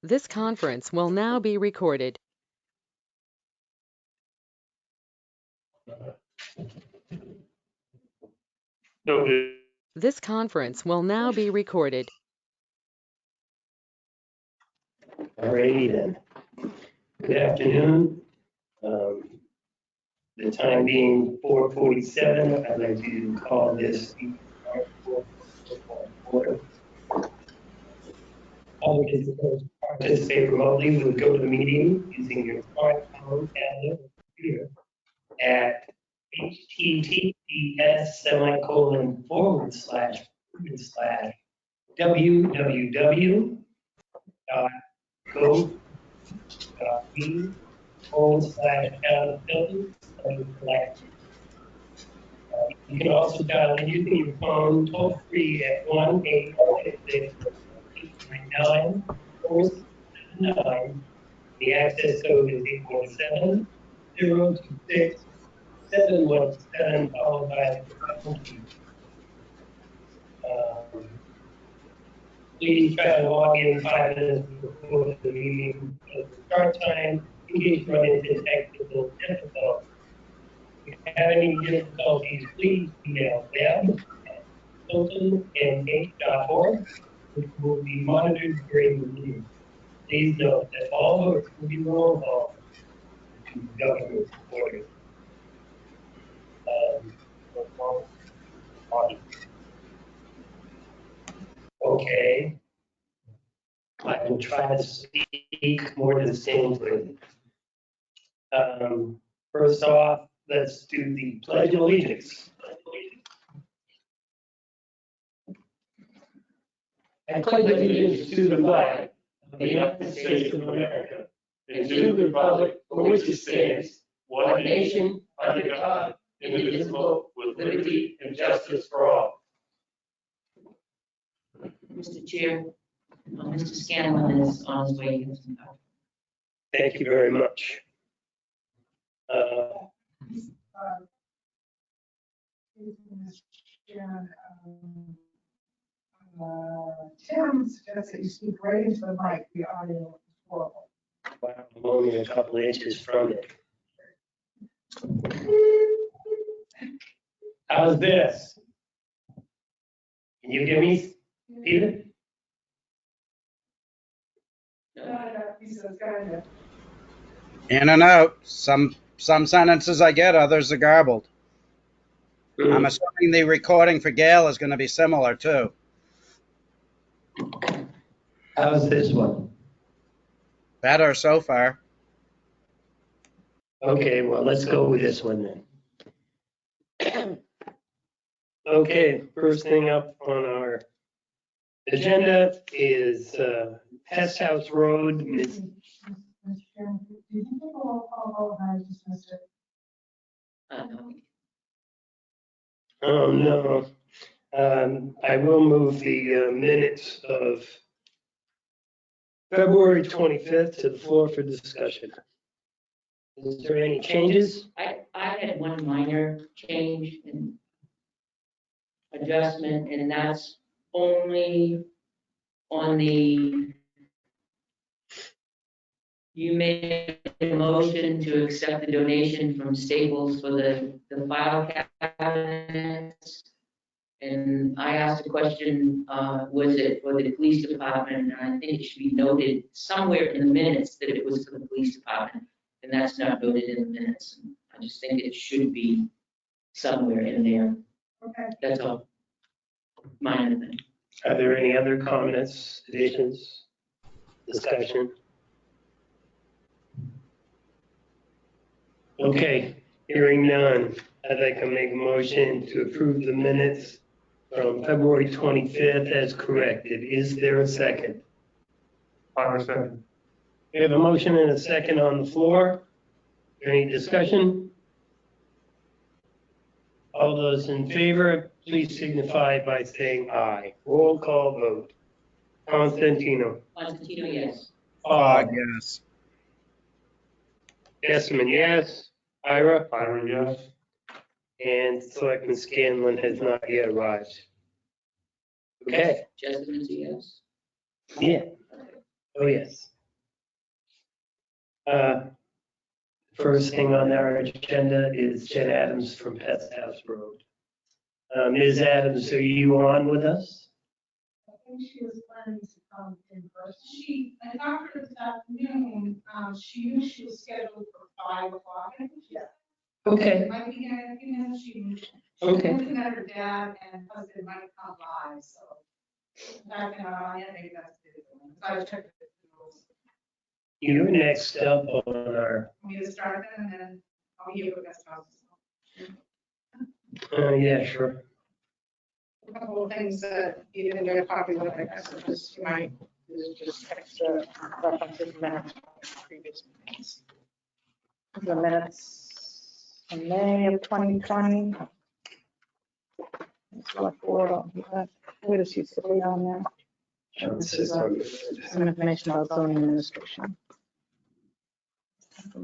This conference will now be recorded. This conference will now be recorded. Alrighty then. Good afternoon. The time being 4:47, I'd like to call this order. All participants participate remotely would go to the meeting using your smartphone, tablet, or computer at https://www.go.me/Tilton/select. You can also dial in using your phone toll free at 1-866-499-4779. The access code is 817-026-717 followed by the pound key. Please try to log in 5 minutes before the meeting start time in case you run into technical difficulties. If you have any difficulties, please email them at tiltonmh.org, which will be monitored during the meeting. Please note that all votes will be roll call to government supporters. Okay. I can try to speak more distinctly. First off, let's do the Pledge of Allegiance. I pledge allegiance to the flag of the United States of America and to the republic for which it stands, one nation, under God, indivisible, with liberty and justice for all. Mr. Chair, Mr. Scanlon is on his way. Thank you very much. Tim suggests that you speak right into the mic. The audio is horrible. Wow, I'm only a couple of inches from it. How's this? Can you hear me, Peter? He says, kind of. In and out. Some sentences I get, others are garbled. I'm assuming the recording for Gail is going to be similar too. How's this one? Better so far. Okay, well, let's go with this one then. Okay, first thing up on our agenda is Pest House Road. Mr. Chairman, did you take a roll call and I just missed it? Oh, no. I will move the minutes of February 25th to the floor for discussion. Is there any changes? I had one minor change in adjustment, and that's only on the, you made a motion to accept the donation from Staples for the file cabinets. And I asked the question, was it for the police department? And I think it should be noted somewhere in the minutes that it was for the police department. And that's not noted in the minutes. I just think it should be somewhere in there. Okay. That's all. Minor thing. Are there any other comments, additions, discussion? Okay, hearing none, I'd like to make a motion to approve the minutes from February 25th as corrected. Is there a second? Second. We have a motion and a second on the floor. Any discussion? All those in favor, please signify by saying aye. Roll call vote. Constantino. Constantino, yes. Yes. Jessamine, yes. Ira? Ira, yes. And Selectman Scanlon has not yet arrived. Okay. Jessamine, yes. Yeah. Oh, yes. First thing on our agenda is Jen Adams from Pest House Road. Ms. Adams, are you on with us? I think she was planning to come in person. I talked to her this afternoon, she knew she was scheduled for 5 o'clock. I think she said. Okay. Might be here in a few minutes, she knew. Okay. Looking at her dad and husband might come live, so. Back in our, yeah, maybe that's it. So I checked it. You're next up on our, Want me to start then and then I'll give you a guest house. yeah, sure. A couple of things that you didn't get a copy of, I guess, is just you might, this is just extra references minutes from previous meetings. The minutes in May of 2020. Select board, where does she sit on there? This is some information about zoning administration. Okay.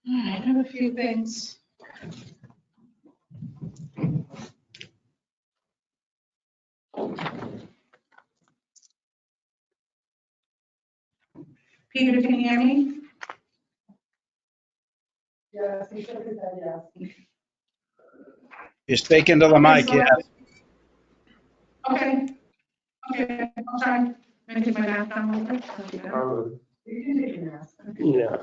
All right, I have a few things. Peter, can you hear me? Yes, he should have said yes. You're speaking to the mic, yes. Okay. Okay, I'll try. I'm gonna take my mask down a little bit. You can take your mask. Yeah.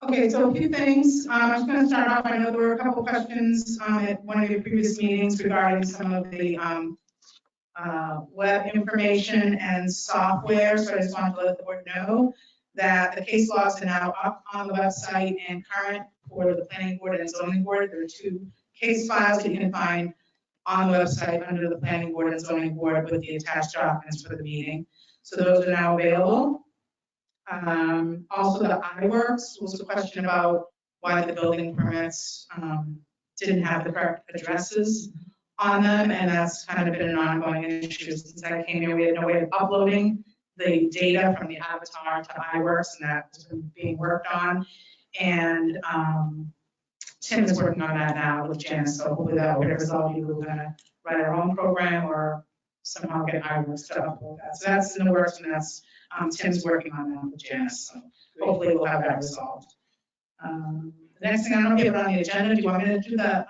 Okay, so a few things. I'm just going to start off. I know there were a couple questions at one of your previous meetings regarding some of the web information and software. So I just wanted to let the board know that the case laws are now up on the website and current for the planning board and zoning board. There are 2 case files that you can find on the website under the planning board and zoning board with the attached documents for the meeting. So those are now available. Also, the iWorks was a question about why the building permits didn't have the correct addresses on them, and that's kind of been an ongoing issue since I came here. We had no way of uploading the data from the Avatar to iWorks, and that's been being worked on. And Tim is working on that now with Janice, so hopefully that will get resolved. Either we're gonna write our own program or somehow get iWorks to upload that. So that's in the works, and that's Tim's working on that with Janice. So hopefully we'll have that resolved. The next thing, I don't know if you have it on the agenda. Do you want me to do the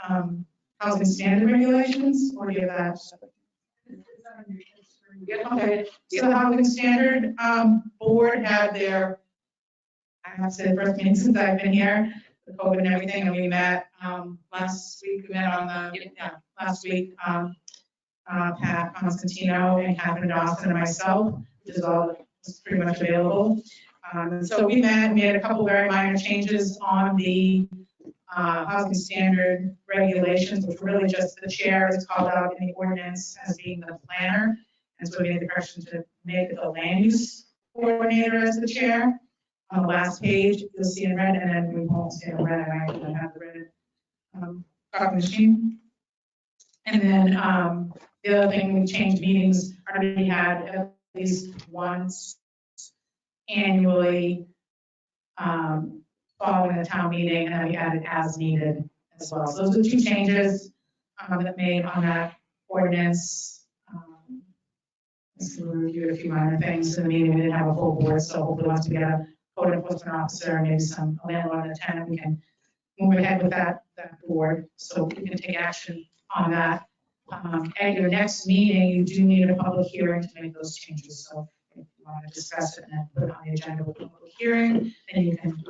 housing standard regulations, or do you have that? Okay. So the housing standard board had their, I have to say, first meeting since I've been here, the COVID and everything, and we met last week. We met on the last week. Pat Constantino and Catherine Dawson and myself, which is all was pretty much available. So we met and made a couple very minor changes on the housing standard regulations, which were really just the chair is called out in the ordinance as being the planner. And so we made the correction to make the land use coordinator as the chair. On the last page, you'll see in red, and then we won't see in red. I actually have the red copy machine. And then the other thing, we changed meetings. Already had at least once annually following the town meeting, and then we added as needed as well. So those are 2 changes that made on that ordinance. We reviewed a few minor things in the meeting. We didn't have a full board, so hopefully once we get a code enforcement officer and maybe some landlord and a tenant, we can move ahead with that board so we can take action on that. At your next meeting, you do need a public hearing to make those changes. So if you want to discuss it and then put it on the agenda with a public hearing, then you can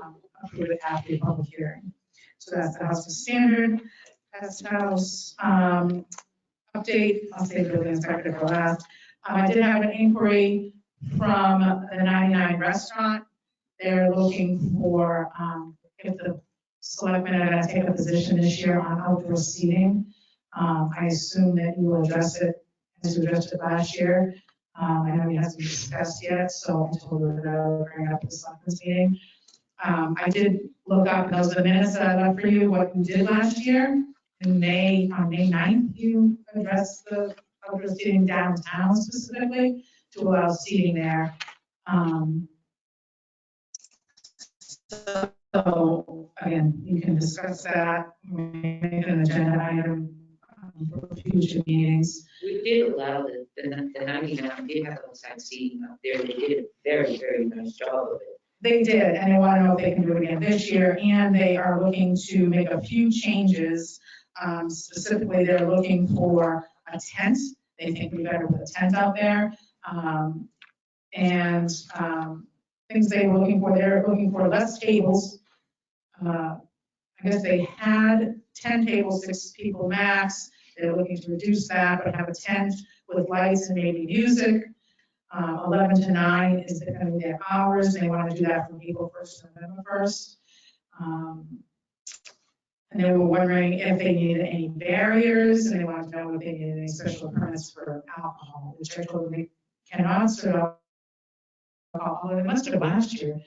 approve it after the public hearing. So that's the housing standard. That's house update. I'll save the building inspector for last. I did have an inquiry from the 99 restaurant. They're looking for if the selectmen are going to take a position this year on outdoor seating. I assume that you will address it as you addressed it last year. I know it hasn't been discussed yet, so I told her that I would bring it up at the selectmen's meeting. I did look up, and those are the minutes that I left for you, what you did last year. In May, on May 9th, you addressed the outdoor seating downtown specifically to allow seating there. So again, you can discuss that, make an agenda item for future meetings. We did allow the 99, did have outside seating up there. They did a very, very nice job of it. They did, and they want to know if they can do it again this year, and they are looking to make a few changes. Specifically, they're looking for a tent. They think it'd be better with a tent out there. Things they were looking for, they're looking for less tables. I guess they had 10 tables, 6 people max. They're looking to reduce that, but have a tent with lights and maybe music. 11 to 9 is going to be their hours. They want to do that from April 1st to November 1st. And they were wondering if they needed any barriers, and they wanted to know if they needed any special permits for alcohol, which I told them they cannot serve alcohol. They must have last year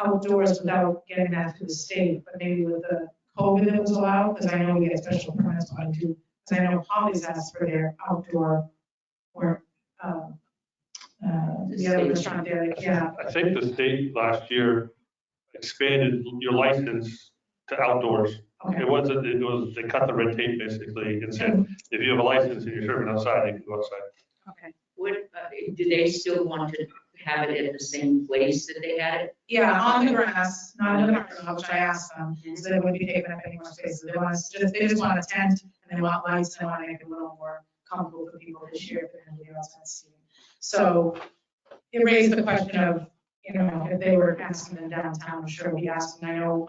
outdoors without getting that through the state, but maybe with the COVID that was allowed, because I know we get special permits, but I do, because I know Holly's asked for their outdoor or the other restaurant there, yeah. I think the state last year expanded your license to outdoors. Okay. It was, they cut the red tape basically and said, if you have a license and you're serving outside, you can go outside. Okay. Do they still want to have it at the same place that they had it? Yeah, on the grass, not in the parking lot, which I asked them, so they wouldn't be taking up any more space. They just want a tent, and they want lights, and they want to make it a little more comfortable for people this year if they're going to be outside seating. So it raised the question of, if they were asking them downtown, I'm sure we asked them. I know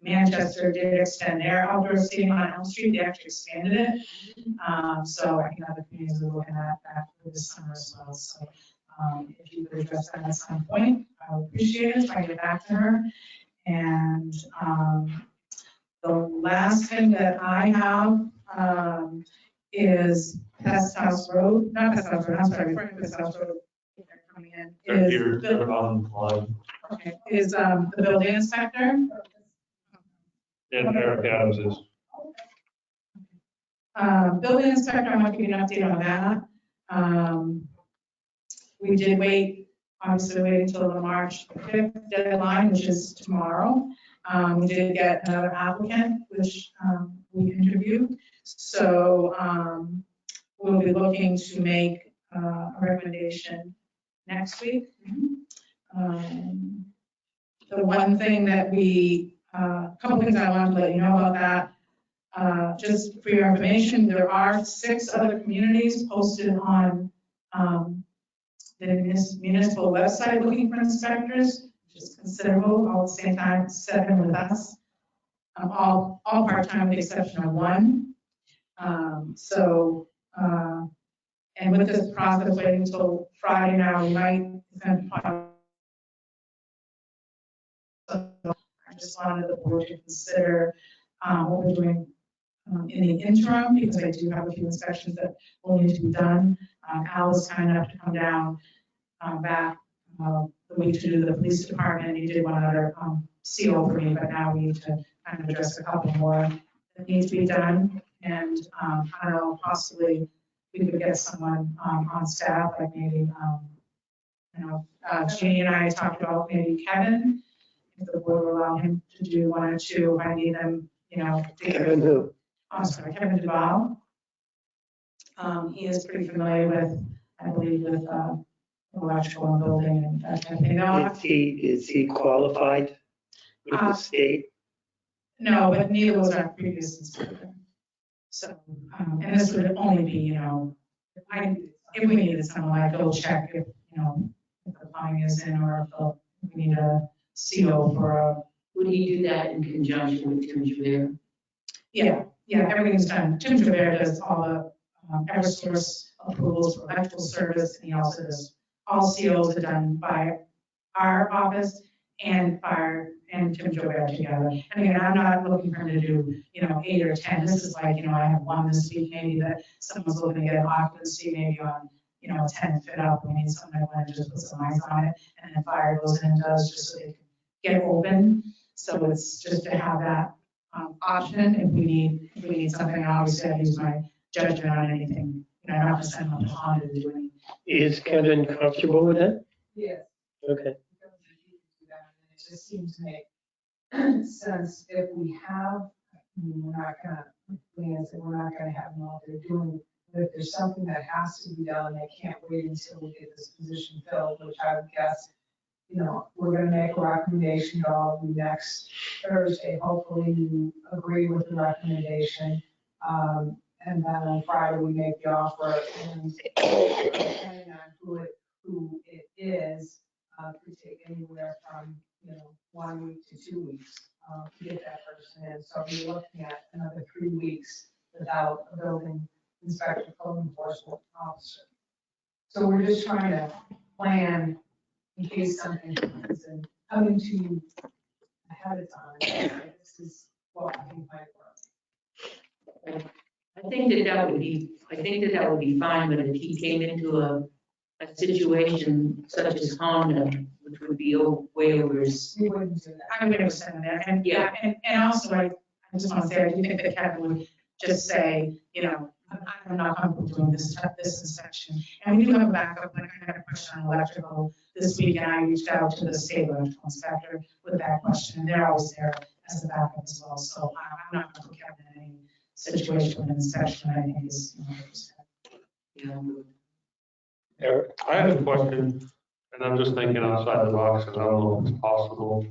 Manchester did extend their outdoor seating on Elm Street. They actually expanded it. So I think other communities are looking at that for this summer as well. So if you could address that at some point, I would appreciate it if I get back to her. And the last thing that I have is Pest House Road, not Pest House Road, I'm sorry, Pest House Road. Coming in is Here, they're on line. okay, is the building inspector. And Eric Adams is. Building inspector, I want to give you an update on that. We did wait, obviously waiting until the March 5th deadline, which is tomorrow. We did get another applicant, which we interviewed. So we'll be looking to make a recommendation next week. The one thing that a couple things I wanted to let you know about that. Just for your information, there are 6 other communities posted on the municipal website looking for inspectors, which is considerable. All at the same time, 7 with us, all part-time with the exception of 1. And with this process waiting until Friday now, we might send. I just wanted the board to consider what we're doing in the interim, because I do have a few inspections that will need to be done. Al was kind enough to come down back the week to do the police department. He did one other CO for me, but now we need to kind of address a couple more that need to be done. And I don't know, possibly we could get someone on staff, like maybe, Jeannie and I talked about maybe Kevin, if the board will allow him to do 1 or 2, if I need them, Kevin who? I'm sorry, Kevin Duval. He is pretty familiar with, I believe, with electrical and building and that kind of thing. No, Is he qualified with the state? no, but neither was our previous inspector. So, and this would only be, if we needed someone, I'd go check if the plumbing is in, or if we need a CO for a. Would he do that in conjunction with Tim Javere? Yeah, everything's done. Tim Javere does all the Eversource approvals for electrical service, and he also does, all COs are done by our office and fire and Tim Javere together. And again, I'm not looking for him to do, 8 or 10. This is like, I have 1 this week, maybe that someone's looking to get an occupancy, maybe on, 10 fit up. We need something that want to just put some eyes on it, and then fire goes in and does, just so they can get open. So it's just to have that option if we need something. I always say I use my judgment on anything. Not to send them to Honda to do anything. Is Kevin comfortable with it? Yes. Okay. It just seems to make since if we have, we're not gonna, plans that we're not gonna have them all they're doing, but if there's something that has to be done, they can't wait until we get this position filled, which I would guess, we're gonna make a recommendation to all of you next Thursday. Hopefully you agree with the recommendation. And then on Friday, we make the offer, and depending on who it is, could take anywhere from, 1 week to 2 weeks, to get that person in. So we're looking at another 3 weeks without a building inspector, code enforcement officer. So we're just trying to plan in case something happens and coming to you ahead of time. This is what I think might work. I think that would be fine, but if he came into a situation such as Honda, which would be way over his. We wouldn't do that. I would understand that. And yeah, and also I just want to say, I do think that Kevin would just say, I'm not comfortable doing this inspection. And we do have a backup, like I had a question on electrical this week, and I reached out to the state electrical inspector with that question, and they're always there as a backup as well. So I'm not going to put Kevin in any situation with an inspection, I think is, I have a question, and I'm just thinking outside the box, and I don't know if it's possible,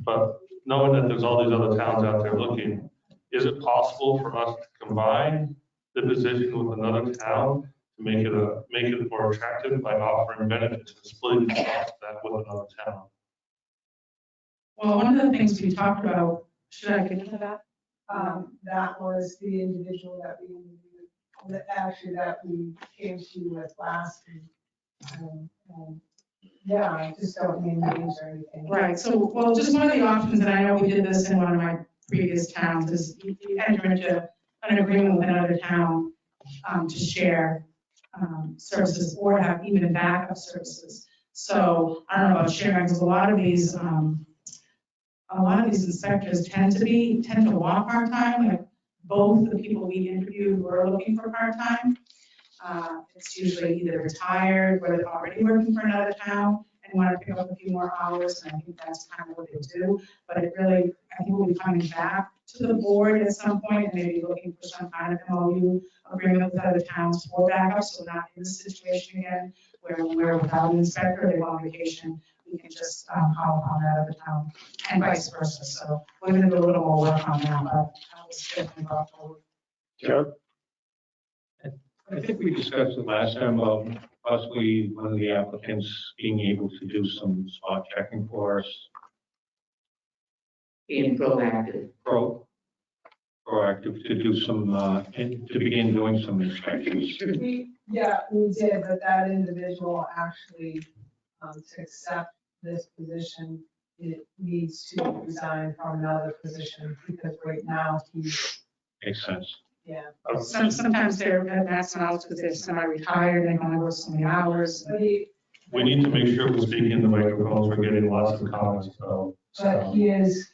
but knowing that there's all these other towns out there looking, is it possible for us to combine the position with another town to make it more attractive by offering benefits and splitting the cost of that with another town? well, one of the things we talked about, should I get into that? That was the individual that we interviewed, that we came to you with last week. Yeah, I just don't name names or anything. Right, so, well, just one of the options, and I know we did this in one of my previous towns, is you enter into an agreement with another town to share services or have even backup services. So I don't know about sharing, because a lot of these inspectors tend to want part-time. Like both the people we interviewed were looking for part-time. It's usually either retired, where they're already working for another town and want to pick up a few more hours, and I think that's kind of what they do. But it really, I think we'll be coming back to the board at some point and maybe looking for some kind of MOU agreement with other towns for backup, so we're not in this situation again where we're without an inspector, they go on vacation, we can just call upon that other town, and vice versa. So we're going to do a little more work on that, but I was definitely brought forward. John? I think we discussed it last time about possibly one of the applicants being able to do some spot checking for us. Being proactive. Proactive to do some, and to begin doing some inspections. We did, but that individual actually, to accept this position, it needs to resign from another position, because right now he's, Makes sense. yeah. Sometimes they're at maximum hours because they're semi-retired, they only work so many hours. But We need to make sure we're speaking in the microphones, we're getting lots of comments, But he is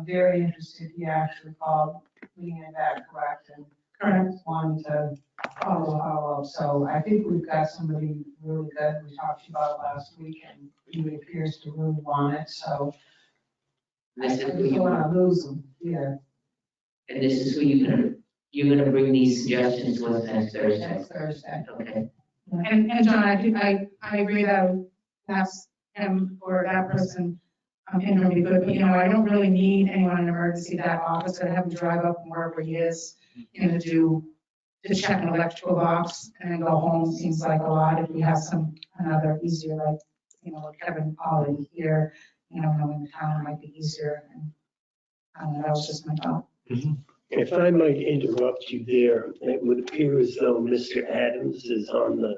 very interested. He actually called me and that correct and wanted to follow up. So I think we've got somebody really good. We talked about last week, and he appears to really want it. So I don't want to lose him. Yeah. And this is who you're gonna bring these suggestions with next Thursday. Next Thursday. Okay. And John, I agree that that's him or that person in would be good, but I don't really need anyone in emergency that office to have him drive up and work where he is, to check an electrical box and then go home seems like a lot. If we have another easier, like, like Kevin already here, knowing the town might be easier. And I don't know, that was just my thought. If I might interrupt you there, it would appear as though Mr. Adams is on the,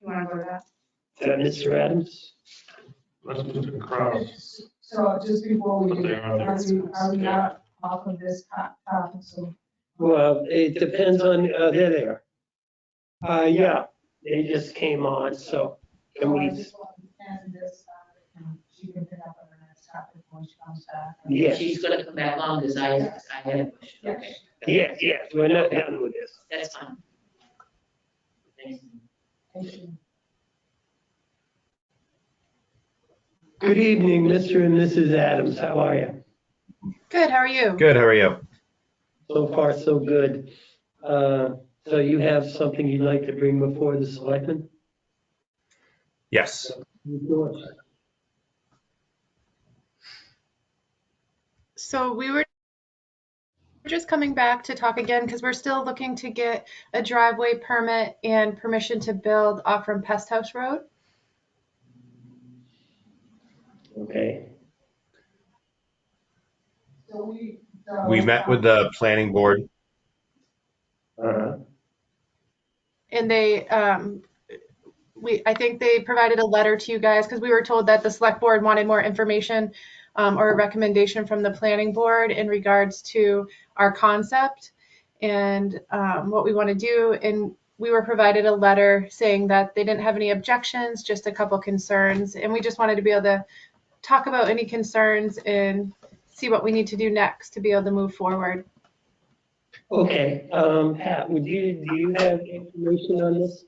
You want to go to that? is that Mr. Adams? That's Mr. Kraus. So just before we But do, they are are we not off of this topic? So Well, it depends on, they're there. Yeah, they just came on, so can I we, just want to end this topic, and she can pick up on the next topic when she comes back. Yes. She's gonna come back on because I had a question. Okay. yes, we're not done with this. That's fine. Thanks. Thank you. Good evening, Mr. and Mrs. Adams. How are you? Good, how are you? Good, how are you? So far, so good. So you have something you'd like to bring before the selectmen? Yes. So we were just coming back to talk again because we're still looking to get a driveway permit and permission to build off from Pest House Road. Okay. We met with the planning board. Uh-huh. And they, I think they provided a letter to you guys because we were told that the select board wanted more information or a recommendation from the planning board in regards to our concept and what we want to do. And we were provided a letter saying that they didn't have any objections, just a couple concerns. And we just wanted to be able to talk about any concerns and see what we need to do next to be able to move forward. Okay, Pat, do you have information on this?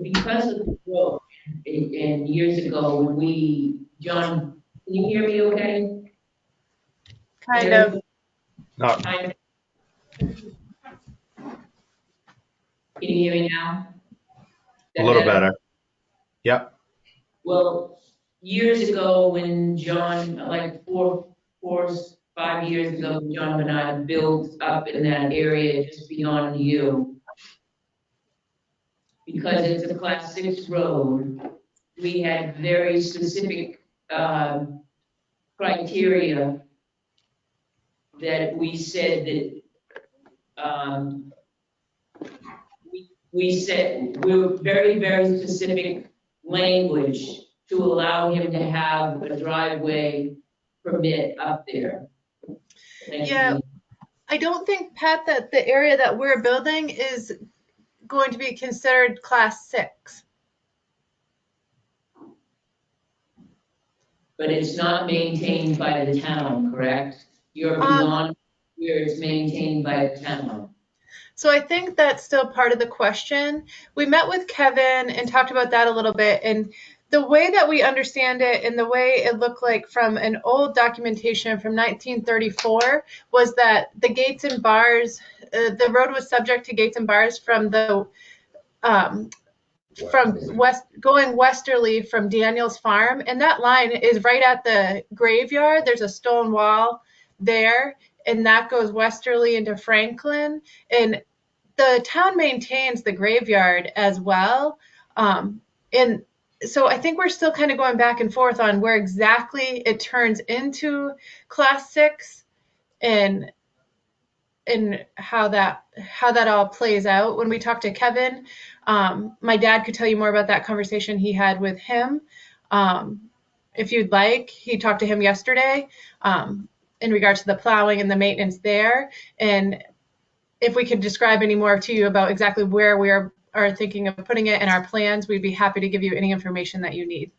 Because of the road, and years ago when John, can you hear me okay? Kind of. Not, Can you hear me now? a little better. Yep. Well, years ago when John, like 5 years ago, John and I built up in that area just beyond you. Because it's a class 6 road, we had very specific criteria that we said that we were very, very specific language to allow him to have a driveway permit up there. Yeah, I don't think, Pat, that the area that we're building is going to be considered class 6. But it's not maintained by the town, correct? You're beyond where it's maintained by the town. So I think that's still part of the question. We met with Kevin and talked about that a little bit. And the way that we understand it and the way it looked like from an old documentation from 1934 was that the gates and bars, the road was subject to gates and bars from the going westerly from Daniel's farm. And that line is right at the graveyard. There's a stone wall there, and that goes westerly into Franklin. And the town maintains the graveyard as well. And so I think we're still kind of going back and forth on where exactly it turns into class 6 and how that all plays out. When we talked to Kevin, my dad could tell you more about that conversation he had with him. If you'd like, he talked to him yesterday in regards to the plowing and the maintenance there. And if we could describe any more to you about exactly where we are thinking of putting it in our plans, we'd be happy to give you any information that you need.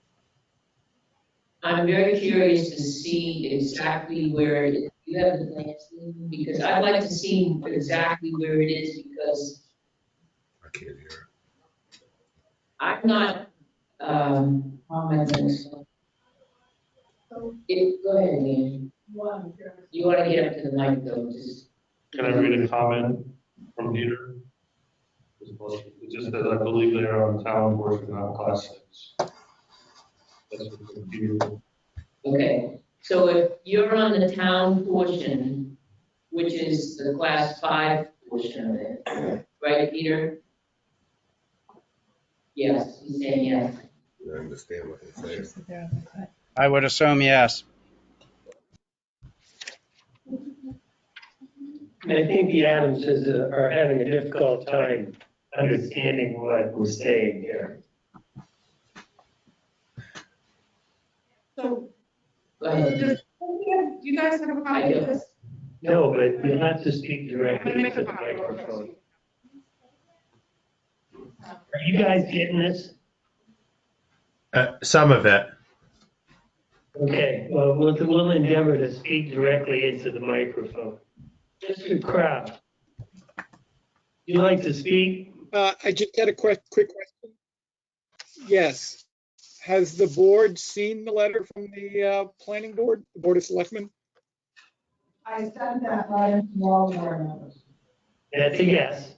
I'm very curious to see exactly where it is. You have the plans, because I'd like to see exactly where it is, because I can't hear. I'm not, how am I going to explain? Go ahead, Ian. You want to get up to the mic, though, just. Can I read a comment from Peter? It just says, I believe they are on the town portion, not class 6. That's what Peter. Okay, so if you're on the town portion, which is the class 5 portion of it, right, Peter? Yes, he's saying yes. I understand what they're saying. I would assume yes. I think the Adamses are having a difficult time understanding what we're saying here. So, Go ahead. do you guys have a copy of this? No, but you'll have to speak directly into the microphone. Are you guys getting this? Some of it. Okay, well, we'll endeavor to speak directly into the microphone. Mr. Crowd, you like to speak? I just had a quick question. Yes, Has the board seen the letter from the planning board, the Board of Selectmen? I sent that letter to all the board members. That's a yes.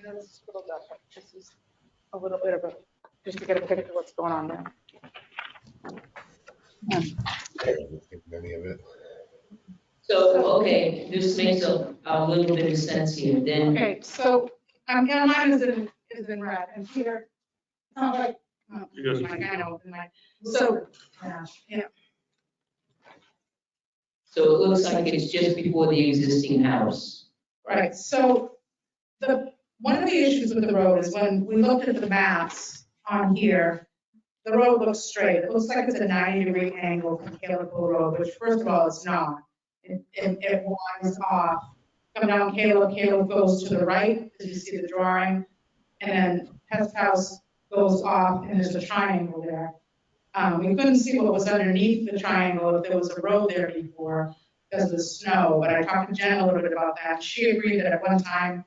Let's scroll back. This is a little bit of a, just to get a picture of what's going on there. I don't think any of it. So, okay, this makes a little bit of sense here, then. Okay, so, yeah, mine is in red, and here, sounds like, I know, so, yeah. So it looks like it's just before the existing house. Right, so one of the issues with the road is when we looked at the maps on here, the road looks straight. It looks like it's a 90-degree angle from Caleb Hill Road, which first of all, it's not. It winds off. Come down Caleb goes to the right, as you see the drawing, and then Pest House goes off, and there's a triangle there. We couldn't see what was underneath the triangle, if there was a road there before, because of the snow, but I talked to Jen a little bit about that. She agreed that at one time,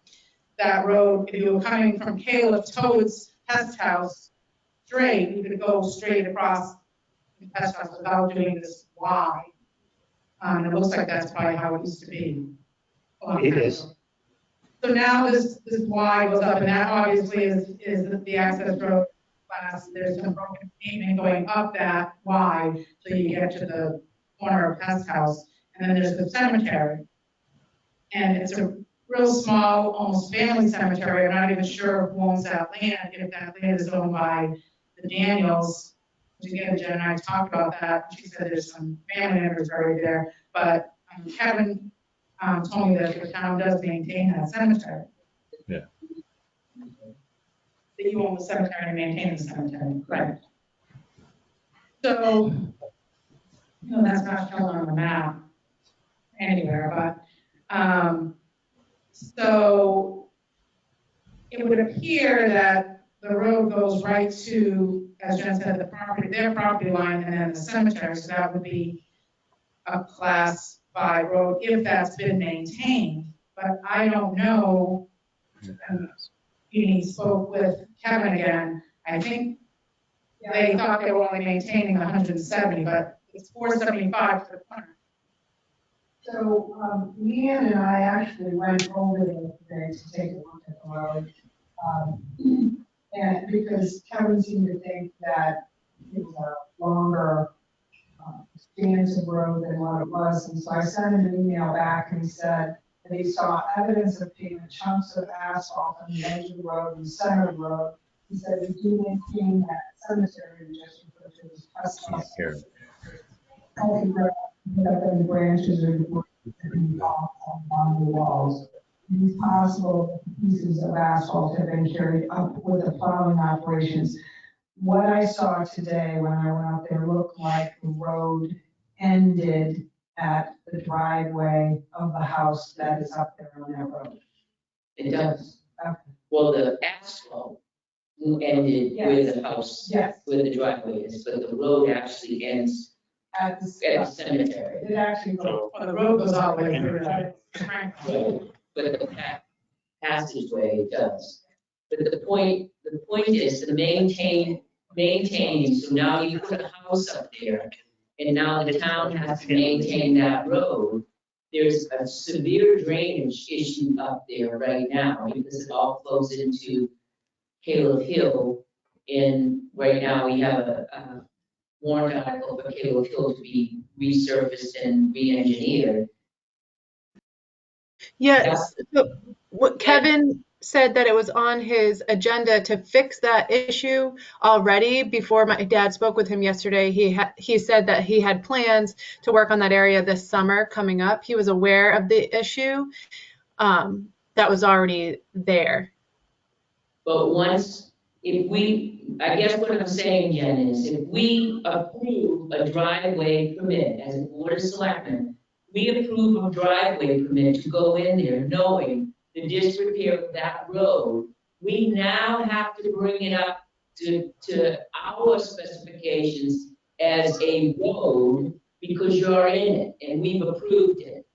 that road, if you were coming from Caleb towards Pest House straight, you could go straight across the Pest House without doing this Y. It looks like that's probably how it used to be. It is. So now this Y goes up, and that obviously is the access road class. There's some broken pavement going up that Y till you get to the corner of Pest House, and then there's the cemetery. And it's a real small, almost family cemetery. I'm not even sure who owns that land, if that land is owned by the Daniels. Again, Jen and I talked about that. She said there's some family members buried there, but Kevin told me that the town does maintain that cemetery. Yeah. That you own the cemetery and maintain the cemetery, correct? So, that's not shown on the map anywhere, but so it would appear that the road goes right to, as Jen said, their property line, and then the cemetery. So that would be a class 5 road if that's been maintained. But I don't know. He spoke with Kevin again. I think they thought they were only maintaining 170, but it's 475 to the corner. So Leanne and I actually went over there today to take a look at the road. And because Kevin seemed to think that it was a longer expansive road than what it was. And so I sent him an email back, and he said that he saw evidence of pavement, chunks of asphalt on the edge of the road and the center of the road. He said we do maintain that cemetery we just referred to as Pest House. The branches are off on the walls. It's possible pieces of asphalt have been carried up with the plowing operations. What I saw today when I went out there looked like the road ended at the driveway of the house that is up there on that road. It does. Okay. Well, the asphalt ended where the house, where the driveway is, but the road actually ends at the cemetery. It actually goes. Well, the road goes all the way through that. But the passageway does. But the point is to maintaining, so now you put a house up there, and now the town has to maintain that road. There's a severe drainage issue up there right now, because it all flows into Caleb Hill. And right now we have a warrant article for Caleb Hill to be resurfaced and re-engineered. Yes. So what Kevin said that it was on his agenda to fix that issue already. Before my dad spoke with him yesterday, he said that he had plans to work on that area this summer coming up. He was aware of the issue that was already there. But I guess what I'm saying, Jen, is if we approve a driveway permit as a board of selectmen, we approve a driveway permit to go in there knowing the disrepair of that road, we now have to bring it up to our specifications as a road because you're in it and we've approved it.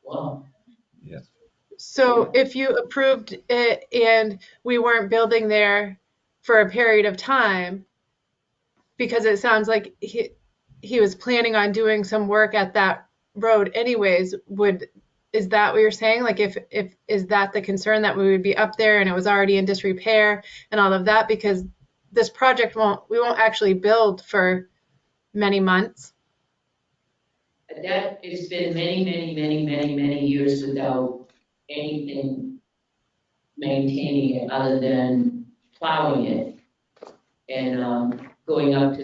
Well, yes. So if you approved it and we weren't building there for a period of time, because it sounds like he was planning on doing some work at that road anyways, is that what you're saying? Like if is that the concern, that we would be up there and it was already in disrepair and all of that? Because this project we won't actually build for many months. That has been many years without anything maintaining it other than plowing it and going up to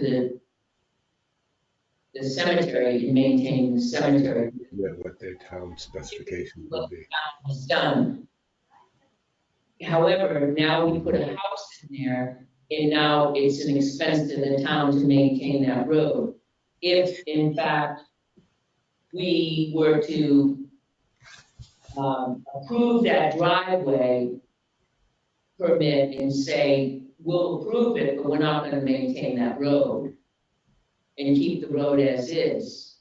the cemetery and maintaining the cemetery. Yeah, what their town specification would be. It's done. However, now we put a house in there, and now it's an expense to the town to maintain that road. If, in fact, we were to approve that driveway permit and say, we'll approve it, but we're not going to maintain that road and keep the road as is.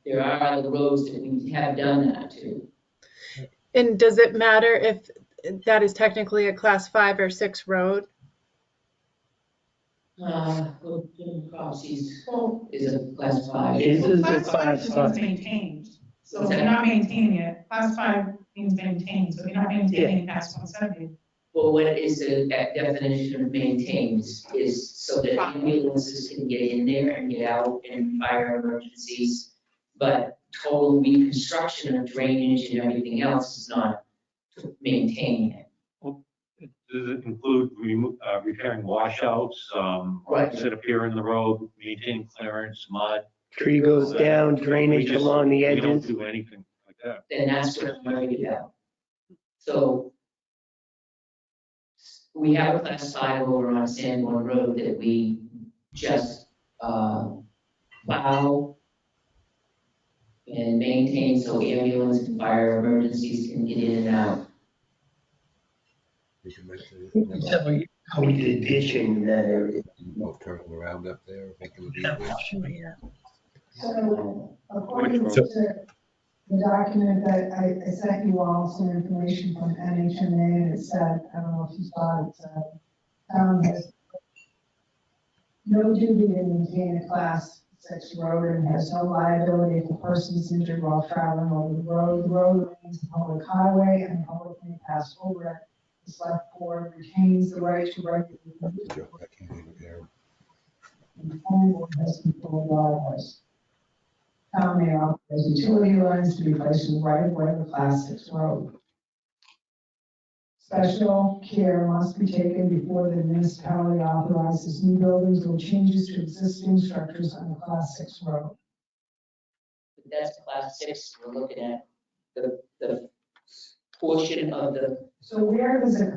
There are other roads that we have done that to. And does it matter if that is technically a class 5 or 6 road? Crossies is a class 5. Is a Class 5 class just means 5. maintained. So if you're not maintaining it, class 5 means maintained, so if you're not maintaining past 170. Well, what is the definition of maintains is so that ambulances can get in there and get out in fire emergencies, but total reconstruction of drainage and everything else is not maintaining it. Does it include repairing washouts, Right. that appear in the road, maintaining clearance, mud? Tree goes down, drainage along the We don't edges. do anything like that. Then that's what I'm worried about. So we have a class 5 over on Sanborn Road that we just plow and maintain so ambulance and fire emergencies can get in and out. We can mention So how we did ditching in that area. turning around up there, making it easier. So according to the document that I sent you all some information from NHMA, and it said, I don't know if you saw it, town has no duty to maintain a class 6 road and has no liability if a person is injured while traveling over the road. The road remains a public highway and the public may pass over it. The select board retains the right to regulate the use of it, and the planning board has control of driveways. Town may authorize utility lines to be placed in the right of way of the class 6 road. Special care must be taken before the municipality authorizes new buildings or changes to existing structures on a class 6 road. That's class 6, we're looking at the portion of the, So where does it,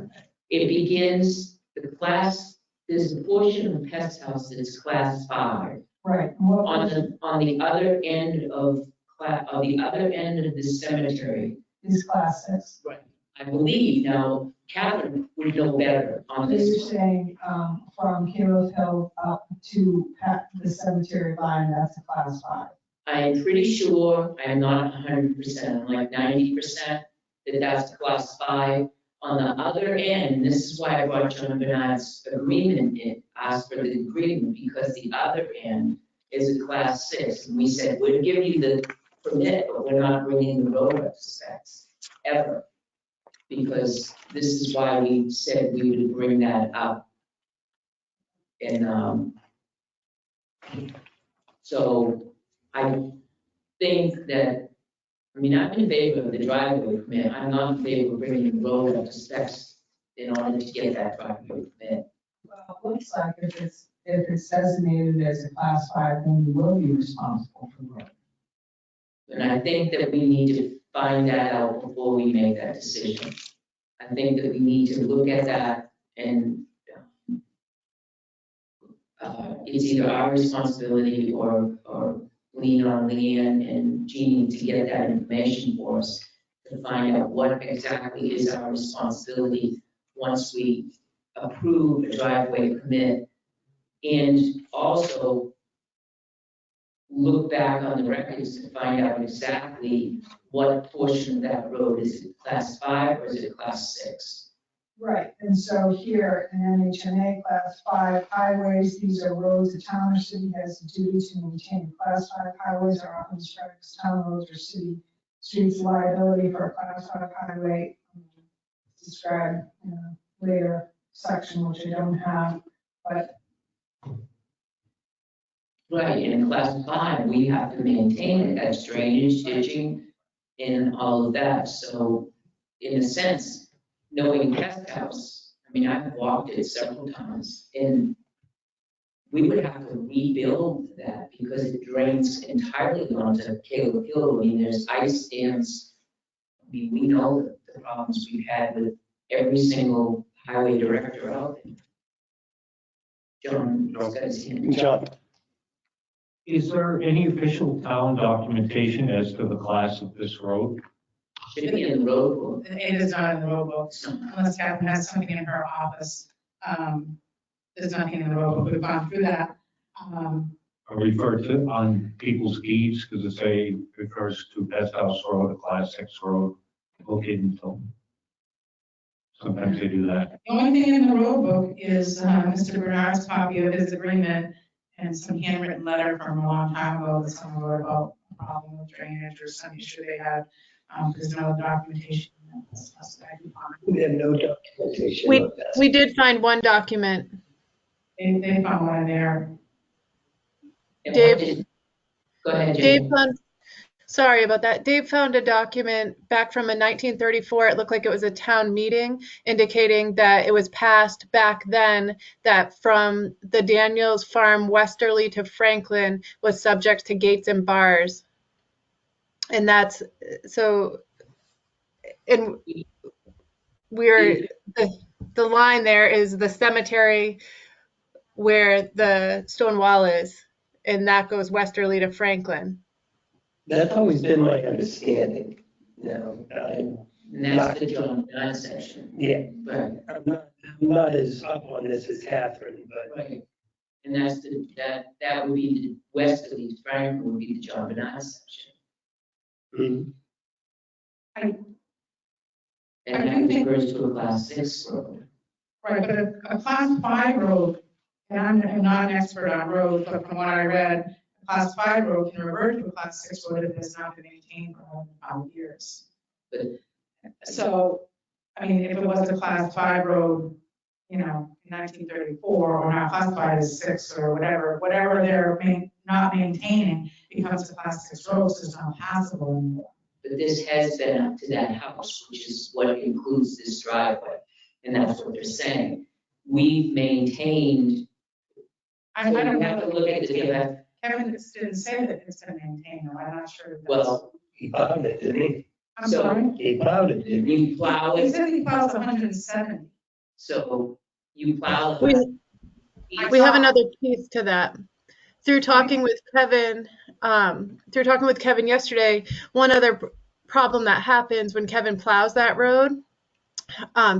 it begins, there's a portion of the pest house that's class 5. right, what On was- the other end of the cemetery. is class 6? Right. I believe now, Catherine would know better on So you're this. saying, from Kilo Hill up to the cemetery line, that's a class 5? I'm pretty sure, I'm not 100%, I'm like 90%, that that's class 5. On the other end, this is why I brought John Bernard's agreement in, asked for the agreement, because the other end is a class 6. And we said, we'll give you the permit, but we're not bringing the road up to specs, ever. Because this is why we said we would bring that up. And so I think that, I mean, I'm in favor of the driveway permit. I'm not in favor of bringing the road up to specs in order to get that driveway permit. Well, it looks like if it's designated as a class 5, then you will be responsible for the road. And I think that we need to find that out before we make that decision. I think that we need to look at that and it's either our responsibility or lean on Leanne and Jean to get that information for us to find out what exactly is our responsibility once we approve a driveway permit. And also, look back on the records to find out exactly what portion of that road is it class 5 or is it class 6? Right, and so here in NHMA Class 5 highways, these are roads the town or city has the duty to maintain. Class 5 highways are often described as town roads or city streets. Liability for a Class 5 highway described in a later section, which I don't have, but Right, in class 5, we have to maintain it, that's drainage, ditching, and all of that. So in a sense, knowing Guest House, I mean, I've walked it several times, and we would have to rebuild that because it drains entirely onto Caleb Hill. I mean, there's ice dams. I mean, we know the problems we've had with every single highway director out there. John, he's got his hand. John, Is there any official town documentation as to the class of this road? Should be in the road book. It is not in the road book, unless Catherine has something in her office. There's nothing in the road book. We've gone through that. Are referred to on people's deeds because it say refers to Best House Road, a class 6 road located in Tilton. Sometimes they do that. The only thing in the road book is Mr. Bernard's copy of his agreement and some handwritten letter from a long time ago that someone wrote about a problem with drainage or some issue they had. There's no documentation. we have no documentation We, of that. we did find one document. They found one in there. And Dave- what did- Go ahead, Dave Jim. found, sorry about that. Dave found a document back from a 1934. It looked like it was a town meeting indicating that it was passed back then that from the Daniels farm westerly to Franklin was subject to gates and bars. And that's, so, and we're, the line there is the cemetery where the stone wall is, and that goes westerly to Franklin. That's always been my understanding. Now, And that's the John Dunn section. yeah, Right, I'm not as up on this as Catherine, but right. And that's that would be the westerly to Franklin would be the John Bernard section. mm, And that refers to a class 6 road. Right, but a class 5 road, and I'm not an expert on roads, but from what I read, a class 5 road can revert to a class 6 road if it has not been maintained for more than 5 years. But So, I mean, if it was a class 5 road, you know, in 1934, or not classified as 6 or whatever they're not maintaining becomes a class 6 road, so it's not passable anymore. But this has been up to that house, which is what includes this driveway. And that's what they're saying. We've maintained. I So don't you have to know. look at the DMF. Kevin didn't say that it's been maintained, though. I'm not sure. if that's- Well, he plowed it, didn't he? I'm so- sorry. He plowed it, didn't he? you plow He it, said he plows 170. so you plow. We have another piece to that. Through talking with Kevin yesterday, one other problem that happens when Kevin plows that road,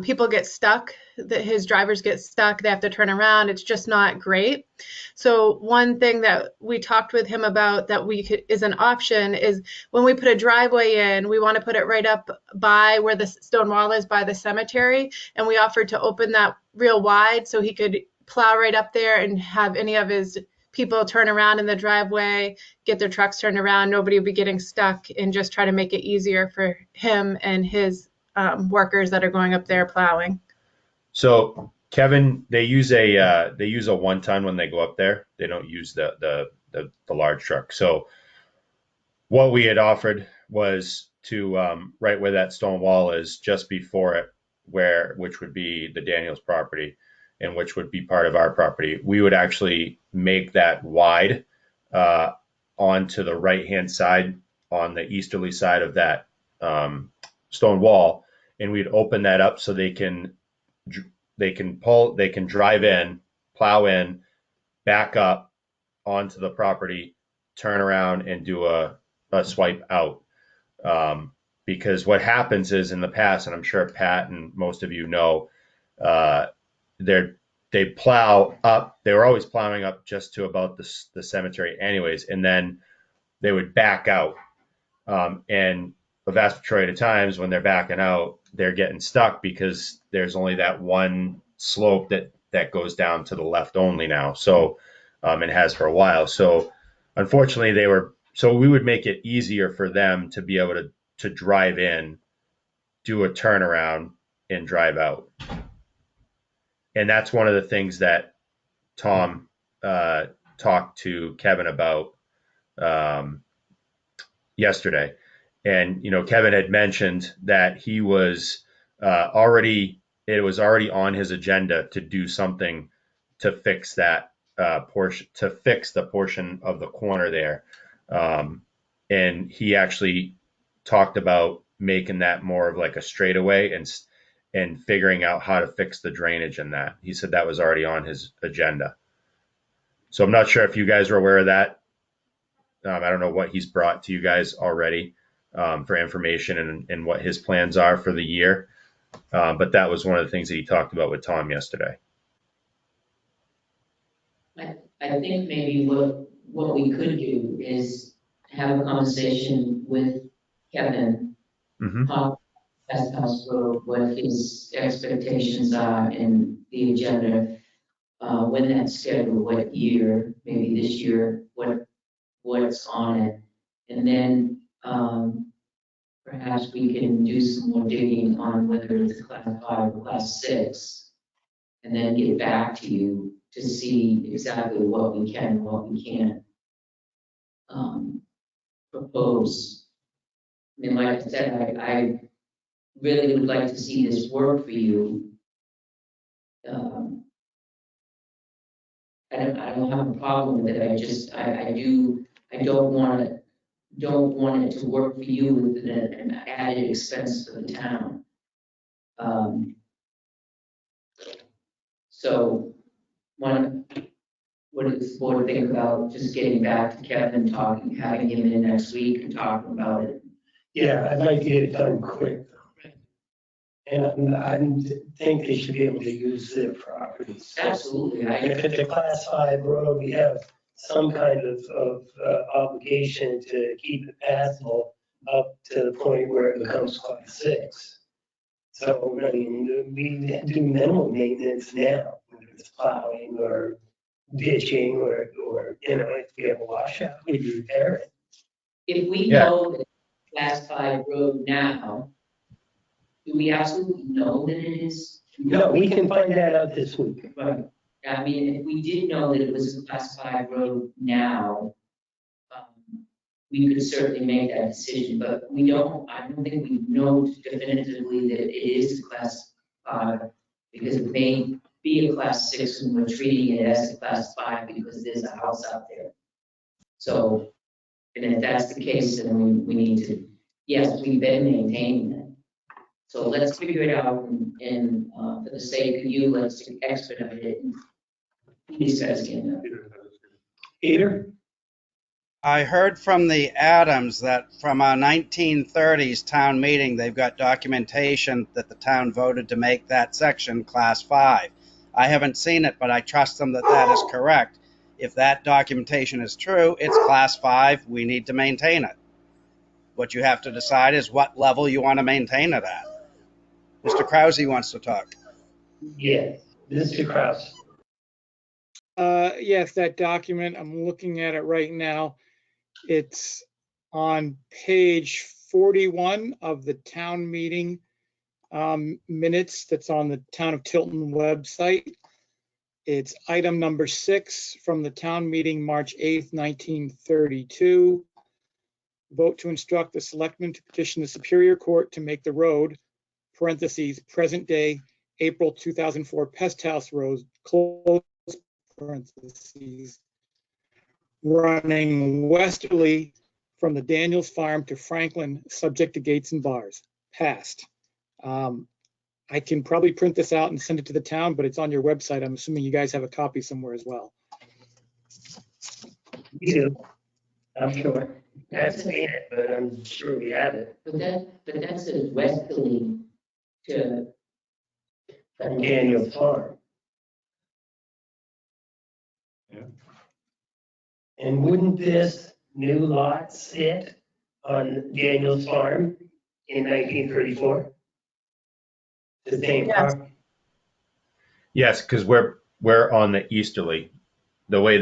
people get stuck, that his drivers get stuck, they have to turn around. It's just not great. So one thing that we talked with him about that is an option is when we put a driveway in, we want to put it right up by where the stone wall is by the cemetery. And we offered to open that real wide so he could plow right up there and have any of his people turn around in the driveway, get their trucks turned around. Nobody would be getting stuck, and just try to make it easier for him and his workers that are going up there plowing. So Kevin, they use a 1 ton when they go up there. They don't use the large truck. So what we had offered was to right where that stone wall is, just before it, which would be the Daniels property, and which would be part of our property. We would actually make that wide onto the right-hand side, on the easterly side of that stone wall, and we'd open that up so they can drive in, plow in, back up onto the property, turn around, and do a swipe out. Because what happens is, in the past, and I'm sure Pat and most of you know, they plow up. They were always plowing up just to about the cemetery anyways, and then they would back out. And a vast majority of times when they're backing out, they're getting stuck because there's only that one slope that goes down to the left only now. So, and has for a while. So unfortunately so we would make it easier for them to be able to drive in, do a turnaround, and drive out. And that's one of the things that Tom talked to Kevin about yesterday. And, Kevin had mentioned that it was already on his agenda to do something to fix that portion, to fix the portion of the corner there. And he actually talked about making that more of like a straightaway and figuring out how to fix the drainage in that. He said that was already on his agenda. So I'm not sure if you guys are aware of that. I don't know what he's brought to you guys already for information and what his plans are for the year. But that was one of the things that he talked about with Tom yesterday. I think maybe what we could do is have a conversation with Kevin, talk Pest House Road, what his expectations are and the agenda, when that's scheduled, what year, maybe this year, what's on it. And then perhaps we can do some more digging on whether it's a class 5 or class 6, and then get back to you to see exactly what we can and what we can't propose. I mean, like I said, I really would like to see this work for you. I don't have a problem with it. I don't want it to work for you with an added expense for the town. So what does the board think about just getting back to Kevin, having him in next week and talking about it? Yeah, I'd like to get it done quick. And I think they should be able to use their properties. Absolutely. And if it's a class 5 road, we have some kind of obligation to keep it passable up to the point where it becomes class 6. So, I mean, we do minimal maintenance now, whether it's plowing or ditching or if we have a washout, we repair it. If we know that it's class 5 road now, do we absolutely know that it is? No, we can find that out this week. Right. I mean, if we did know that it was a class 5 road now, we could certainly make that decision, but I don't think we know definitively that it is a class 5, because it may be a class 6 and we're treating it as a class 5 because there's a house out there. So, and if that's the case, then we need to, yes, we've been maintaining it. So let's figure it out and for the sake of you, let's expedite it. These guys can. Peter? I heard from the Adams that from our 1930s town meeting, they've got documentation that the town voted to make that section class 5. I haven't seen it, but I trust them that that is correct. If that documentation is true, it's class 5. We need to maintain it. What you have to decide is what level you want to maintain it at. Mr. Krause wants to talk. Yes, Mr. Krause. Yes, that document, I'm looking at it right now. It's on page 41 of the town meeting minutes that's on the Town of Tilton website. It's item number 6 from the town meeting, March 8th, 1932. Vote to instruct the selectmen to petition the Superior Court to make the road, parentheses, present day, April 2004 Pest House Road, close parentheses, running westerly from the Daniels Farm to Franklin, subject to gates and bars. Passed. I can probably print this out and send it to the town, but it's on your website. I'm assuming you guys have a copy somewhere as well. We do. I'm sure. I haven't seen it, but I'm sure we have it. But that says westerly to From Daniel's Farm. And wouldn't this new lot sit on Daniel's farm in 1934? The same Yes. property? Yes, because we're on the easterly. The way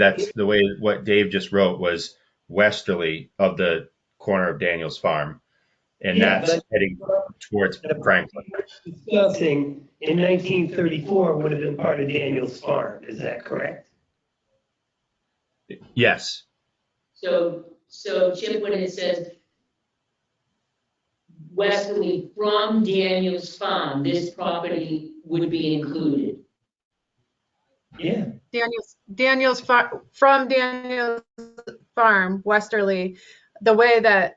what Dave just wrote was westerly of the corner of Daniel's farm, and Yeah, that's but- heading towards Franklin. Discussing in 1934 would have been part of Daniel's farm, is that correct? Yes. So Chip, when it says westerly from Daniel's farm, this property would be included. Yeah. Daniel's from Daniel's farm, westerly, the way that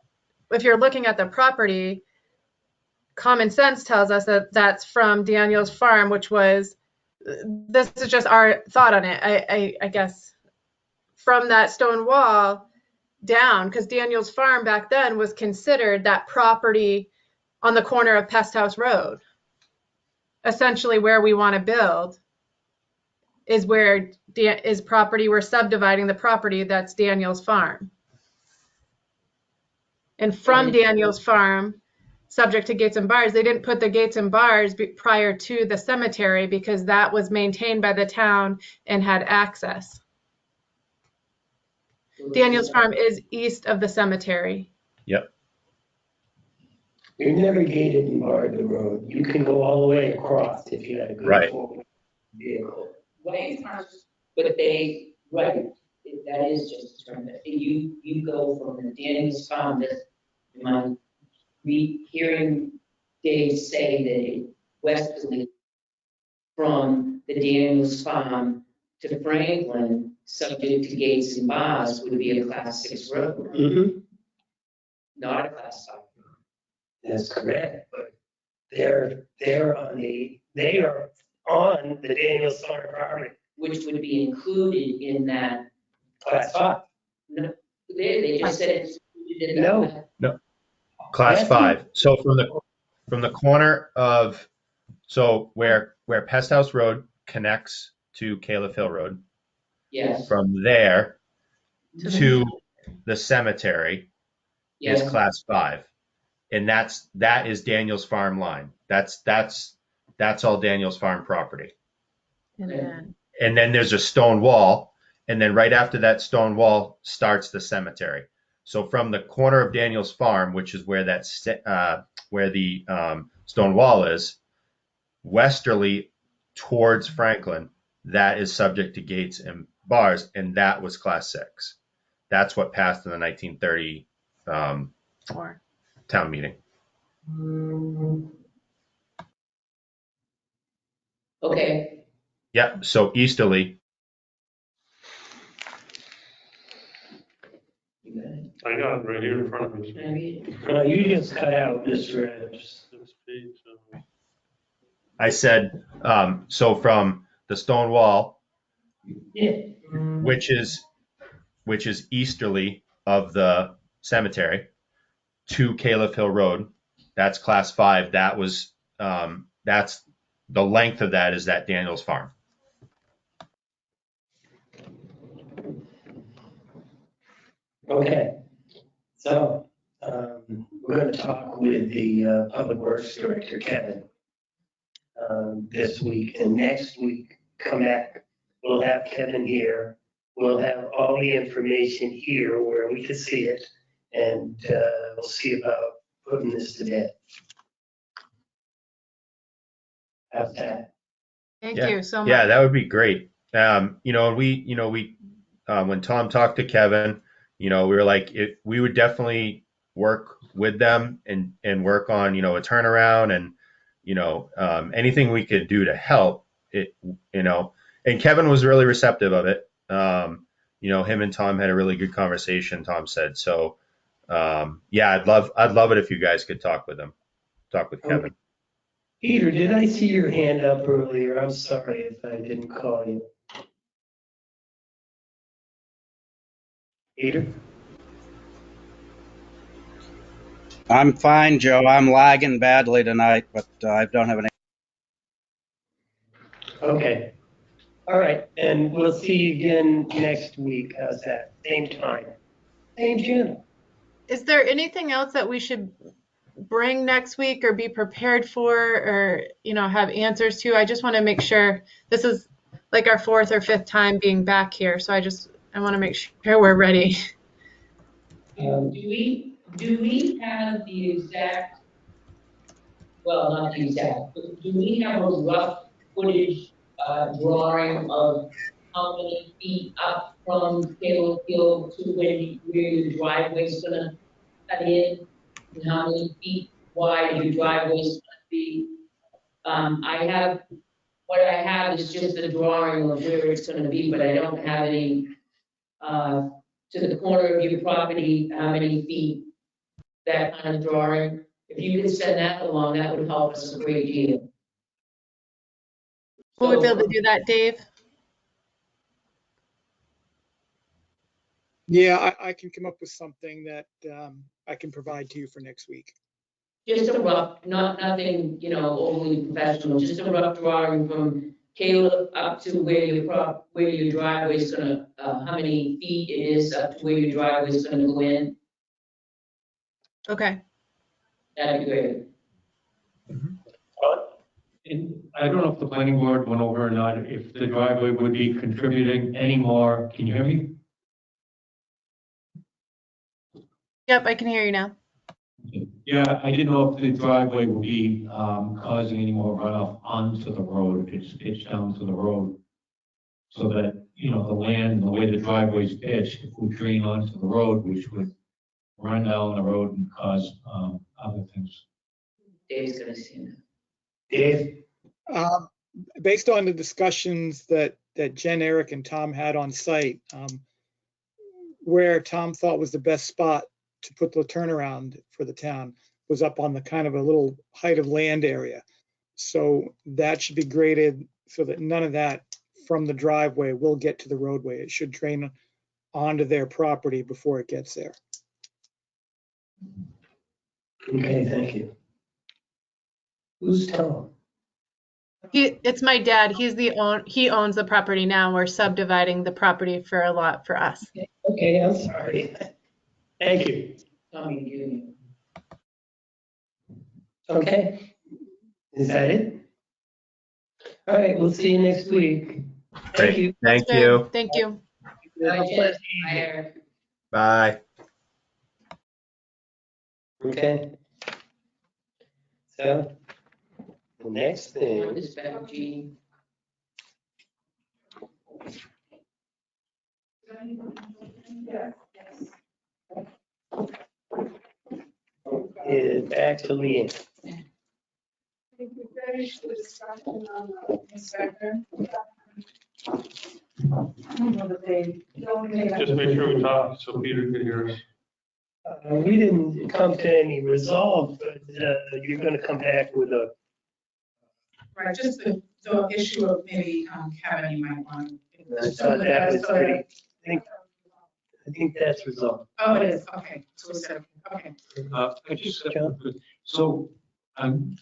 if you're looking at the property, common sense tells us that that's from Daniel's farm, which was, this is just our thought on it, I guess, from that stone wall down, because Daniel's farm back then was considered that property on the corner of Pest House Road. Essentially where we want to build is where is property, we're subdividing the property that's Daniel's farm. And from Daniel's farm, subject to gates and bars, they didn't put the gates and bars prior to the cemetery because that was maintained by the town and had access. Daniel's farm is east of the cemetery. Yep. You're never gated and barred the road. You can go all the way across if you had a good Right. four-wheel vehicle. But they, right, that is just a term, that you go from the Daniel's farm, that, am I hearing Dave say that it westerly from the Daniel's farm to Franklin, subject to gates and bars, would be a class 6 road, Mm-hmm. not a class 5. That's correct, but they are on the Daniel's farm property, Which would be included in that, class 5. no, they just said it's included in No. that. Class Yes. 5. So from the corner of, so where Pest House Road connects to Caleb Hill Road, Yes, from there to the cemetery is yes, class 5. And that is Daniel's farm line. That's all Daniel's farm property. And And then there's a stone wall, and then right after that stone wall starts the cemetery. So from the corner of Daniel's farm, which is where where the stone wall is, westerly towards Franklin, that is subject to gates and bars, and that was class 6. That's what passed in the 1930 town meeting. okay. Yeah. So easterly. You got it. I got it right here in front of me. Can I read it? You just cut out, Mr. Epps. This page, I said, so from the stone wall, Yeah. which is easterly of the cemetery, to Caleb Hill Road, that's class 5. That was, that's the length of that is that Daniel's farm. Okay. So, we're gonna talk with the Public Works Director, Kevin, this week, and next week, come back. We'll have Kevin here. We'll have all the information here where we can see it, and we'll see about putting this to bed. How's that? thank Yeah. you so much. Yeah, that would be great. We when Tom talked to Kevin, we were like, we would definitely work with them and work on, a turnaround and, anything we could do to help it, and Kevin was really receptive of it. Him and Tom had a really good conversation, Tom said. So, yeah, I'd love it if you guys could talk with Kevin. Peter, did I see your hand up earlier? I'm sorry if I didn't call you. Peter? I'm fine, Joe. I'm lagging badly tonight, but I don't have any. Okay. All right, and we'll see you again next week. How's that? Same time, same channel. Is there anything else that we should bring next week or be prepared for, or, you know, have answers to? I just want to make sure this is like our 4th or 5th time being back here. So I want to make sure we're ready. Do we have the exact, well, not the exact, but do we have a rough footage drawing of how many feet up from Taylor Field to where your driveway's gonna cut in? And how many feet wide your driveway's gonna be? What I have is just a drawing of where it's gonna be, but I don't have any, to the corner of your property, how many feet, that kind of drawing. If you could send that along, that would help us a great deal. Will we be able to do that, Dave? Yeah, I can come up with something that I can provide to you for next week. Just a rough, nothing, you know, overly professional, just a rough drawing from Caleb up to where your driveway is gonna, how many feet it is up to where your driveway is gonna go in. Okay. That'd be great. And I don't know if the planning board went over or not, if the driveway would be contributing any more. Can you hear me? Yep, I can hear you now. Yeah, I didn't know if the driveway would be causing any more runoff onto the road, if it's pitched down to the road. So that, you know, the land, the way the driveway's pitched, it would drain onto the road, which would run down the road and cause other things. Dave's gonna see that. Dave? Based on the discussions that Jen, Eric, and Tom had on site, where Tom thought was the best spot to put the turnaround for the town was up on the kind of a little height of land area. So that should be graded so that none of that from the driveway will get to the roadway. It should drain onto their property before it gets there. Okay, thank you. Who's Tom? It's my dad. He owns the property now. We're subdividing the property for a lot for us. Okay, I'm sorry. Thank you. Tommy Jr. Okay. Is that it? All right, we'll see you next week. Thank Great. you. Thank you. Thank you. Have a pleasant evening. Eric. Bye. Okay. So, the next thing, This back, Gene. is actually, Think we finished the discussion on the inspector. Just make sure we talk so Peter can hear us. we didn't come to any resolve, but you're gonna come back with a, Right, just the issue of maybe, Kevin, you might want. I thought that was pretty, I think that's resolved. Oh, it is, okay, so we said, okay. I just, so I'm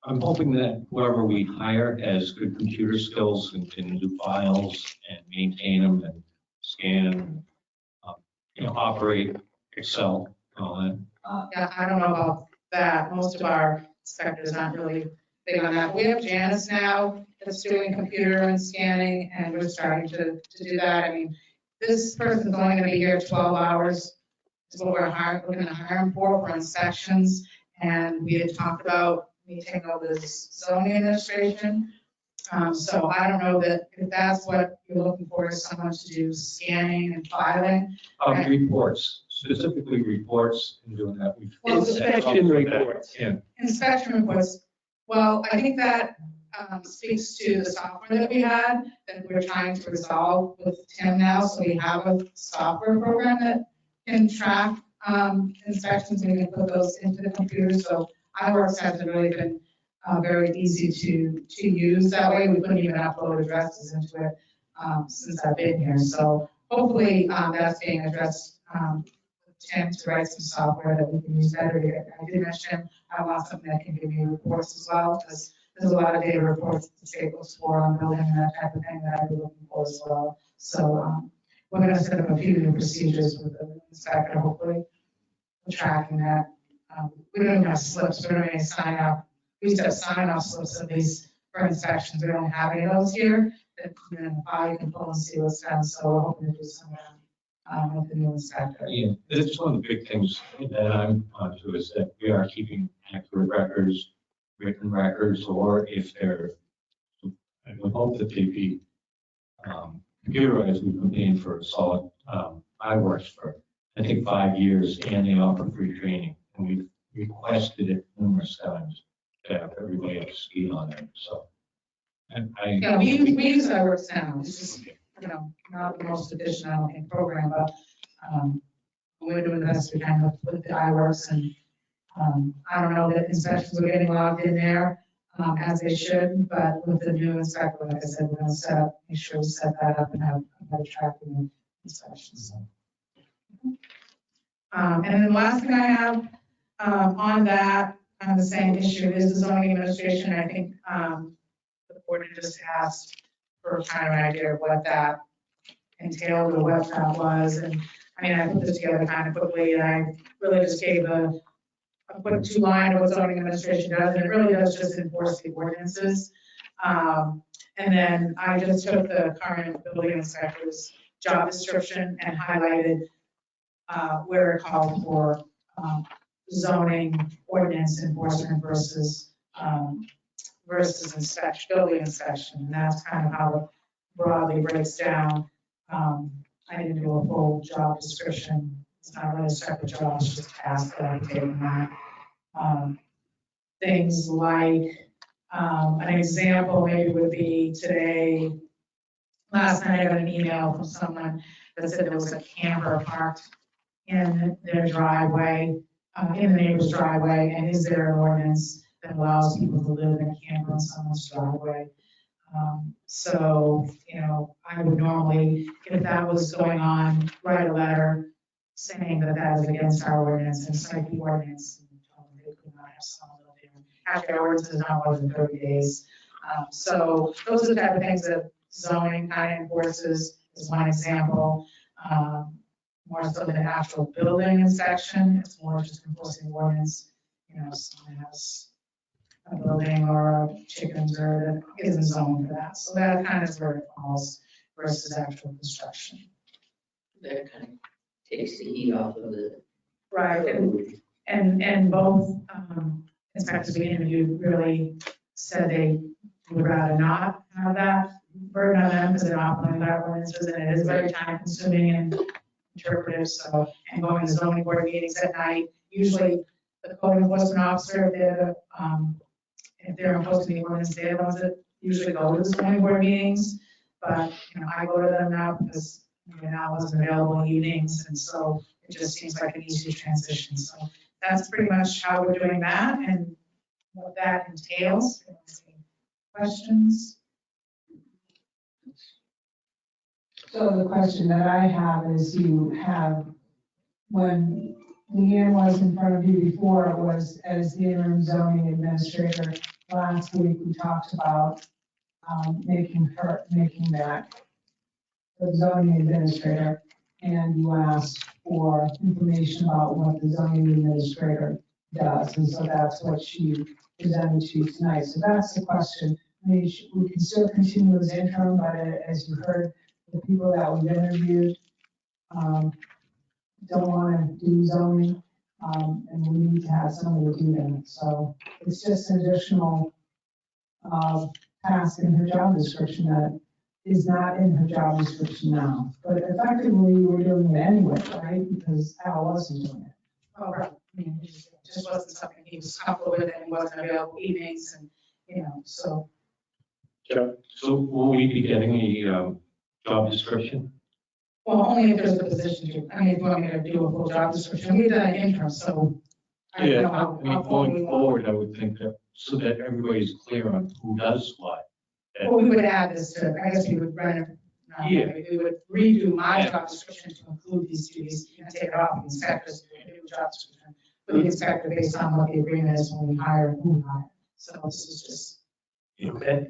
hoping that whoever we hire has good computer skills and can do files and maintain them and scan, operate Excel, and all that. Yeah, I don't know about that, most of our inspectors aren't really big on that. We have Janice now that's doing computer and scanning, and we're starting to do that. I mean, this person's only gonna be here 12 hours. Is what we're gonna hire him for inspections, and we had talked about me taking over this zoning administration. So I don't know that if that's what you're looking for, is someone to do scanning and filing. Reports, specifically reports and doing that. Inspection reports. Yeah. Inspection reports, well, I think that speaks to the software that we had, that we're trying to resolve with Tim now. So we have a software program that can track inspections, and we can put those into the computer. So iWorks hasn't really been very easy to use that way. We couldn't even upload addresses into it since I've been here. So hopefully that's being addressed. Tim to write some software that we can use better. I did mention I want something that can give you reports as well, because there's a lot of data reports that the state looks for on building and that type of thing that I'd be looking for as well. So we're gonna set up a few new procedures with the inspector, hopefully, for tracking that. We don't even have slips, we don't have any sign off. We used to have sign off slips at least for inspections. We don't have any of those here. That, you know, you can pull and see what's done. So we're hoping to do some of that with the new inspector. Yeah, that's one of the big things that I'm onto is that we are keeping accurate records, written records, or if they're, I would hope that they be computerized. We've been paying for solid iWorks for, I think, 5 years, and they offer free training. And we've requested it numerous times to have everybody up to speed on it. So, and Yeah, we use iWorks now. It's just, you know, not the most efficient, I don't think, program, but we're doing the best we can with the iWorks, and I don't know that inspections are getting logged in there as they should, but with the new inspector, like I said, we're gonna set up, make sure we set that up and have better tracking of inspections. And then the last thing I have on that, on the same issue, is the zoning administration. I think the board had just asked for kind of an idea of what that entailed or what that was. And I mean, I put this together kind of quickly, and I really just gave a quick 2-line of what zoning administration does, and it really does just enforce the ordinances. And then I just took the current building inspector's job description and highlighted where it called for zoning ordinance enforcement versus inspection, building inspection. And that's kind of how it broadly breaks down. I didn't do a full job description. It's not really a separate job, it's just tasks that I've taken on. Things like, an example maybe would be today, last night I got an email from someone that said there was a camper parked in their driveway, in the neighbor's driveway, and is there an ordinance that allows people to live in a camper in someone's driveway? So, you know, I would normally, if that was going on, write a letter saying that that is against our ordinance and cite the ordinance. And tell them they could not have someone live there after our ordinance is not more than 30 days. So those are the type of things that zoning kind of enforces, is one example. More so than actual building inspection, it's more just enforcing ordinance. You know, someone has a building or a chickens or that isn't zoned for that. So that kind of is where it falls versus actual construction. That kind of takes the heat off of the. Right, and both inspectors we interviewed really said they would rather not have that burden on them because they're not following our ordinances, and it is very time consuming and interpretive. So, and going to zoning board meetings at night, usually the code enforcement officer, if they're enforcing the ordinance, they're the ones that usually go to the zoning board meetings. But, you know, I go to them now because now wasn't available in evenings, and so it just seems like an easy transition. So that's pretty much how we're doing that and what that entails. Questions? So the question that I have is, you have, when Leanne was in front of you before, it was as the interim zoning administrator. Last week, we talked about making that the zoning administrator, and you asked for information about what the zoning administrator does, and so that's what she presented to you tonight. So that's the question. I mean, we can still continue as interim, but as you heard, the people that we've interviewed don't want to do zoning, and we need to have somebody do that. So it's just an additional task in her job description that is not in her job description now. But effectively, we're doing it anyway, right? Because Al wasn't doing it. Oh, right. I mean, it just wasn't something he was comfortable with, and he wasn't available evenings, and, you know, so. So will we be getting a job description? Well, only if there's a position to, I mean, if you want me to do a full job description, we've done an interim, so. I don't know how I mean, going forward, I would think that, so that everybody's clear on who does what. Well, we would add this to, I guess we would run it. Yeah. We would redo my job description to include these duties and take it off the inspector's new job description. But the inspector based on what the agreement is when we hire and who we hire. So this is just Okay.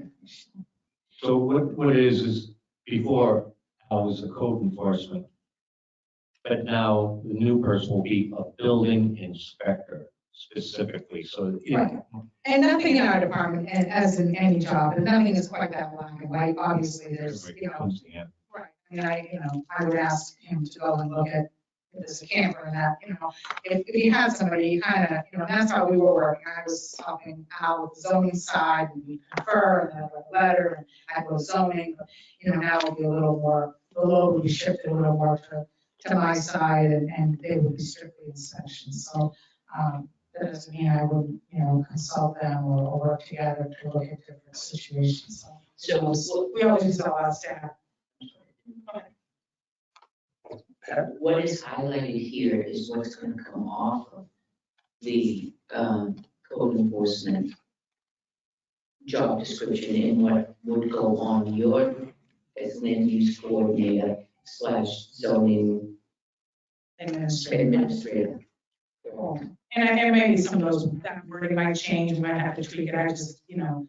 So what it is before I was a code enforcement, but now the new person will be a building inspector specifically, so. Right. And nothing in our department, and as in any job, and nothing is quite that black and white. Obviously, there's, you know, right. I mean, I would ask him to go and look at if there's a camper and that, you know, if he had somebody kind of, you know, that's how we were working. I was helping out with the zoning side, and we confer, and then I wrote a letter, and I go zoning, but, you know, now it'll be a little more, the load will be shifted a little more to my side, and they would be strictly inspections. So, that doesn't mean I wouldn't, you know, consult them or work together to look at different situations. So we always use a lot of staff. What is highlighted here is what's going to come off of the code enforcement job description and what would go on your as land use coordinator / zoning administrator. And maybe some of those, that wording might change, we might have to tweak it. I just, you know,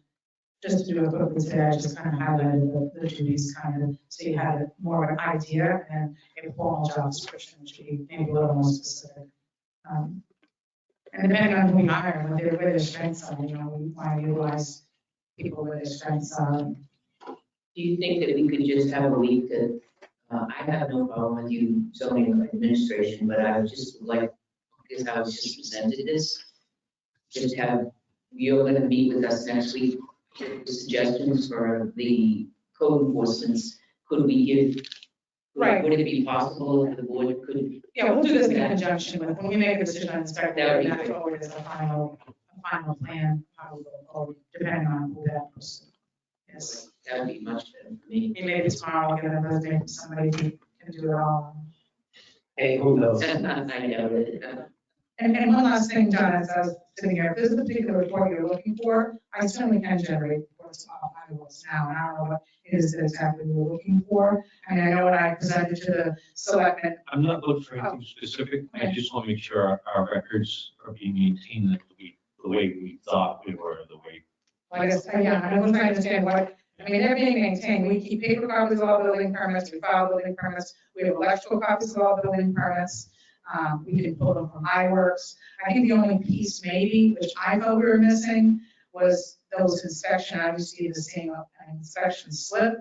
just to do it quickly today, I just kind of highlighted the duties kind of, so you had more of an idea and a formal job description, which would be maybe a little more specific. And depending on who we hire, where their strengths are, you know, we want to utilize people where their strengths are. Do you think that we could just have a week that, I have no problem with you zoning administration, but I would just like, because I was just presented this, just have, you're going to meet with us next week, with suggestions for the code enforcements. Could we give, Right. Would it be possible if the board could? Yeah, we'll do this in conjunction with, when we make a decision on inspector, That would be that forward as a final plan, how we go forward, depending on who that person is. That would be much better for me. Maybe tomorrow I'll get a resume from somebody who can do it all. Hey, who knows? I know that. And one last thing, John, as I was sitting here, if this is the particular report you're looking for, I certainly can generate reports off iWorks now, and I don't know what it is that exactly you're looking for. I mean, I know when I presented to the selectmen. I'm not looking for anything specific. I just want to make sure our records are being maintained the way we thought we were, the way. Like I said, yeah, I was trying to understand what, I mean, they're being maintained. We keep paper copies of all building permits, we file building permits, we have electrical copies of all building permits. We can pull them from iWorks. I think the only piece maybe, which I thought we were missing, was those inspection, I used to see the same inspection slip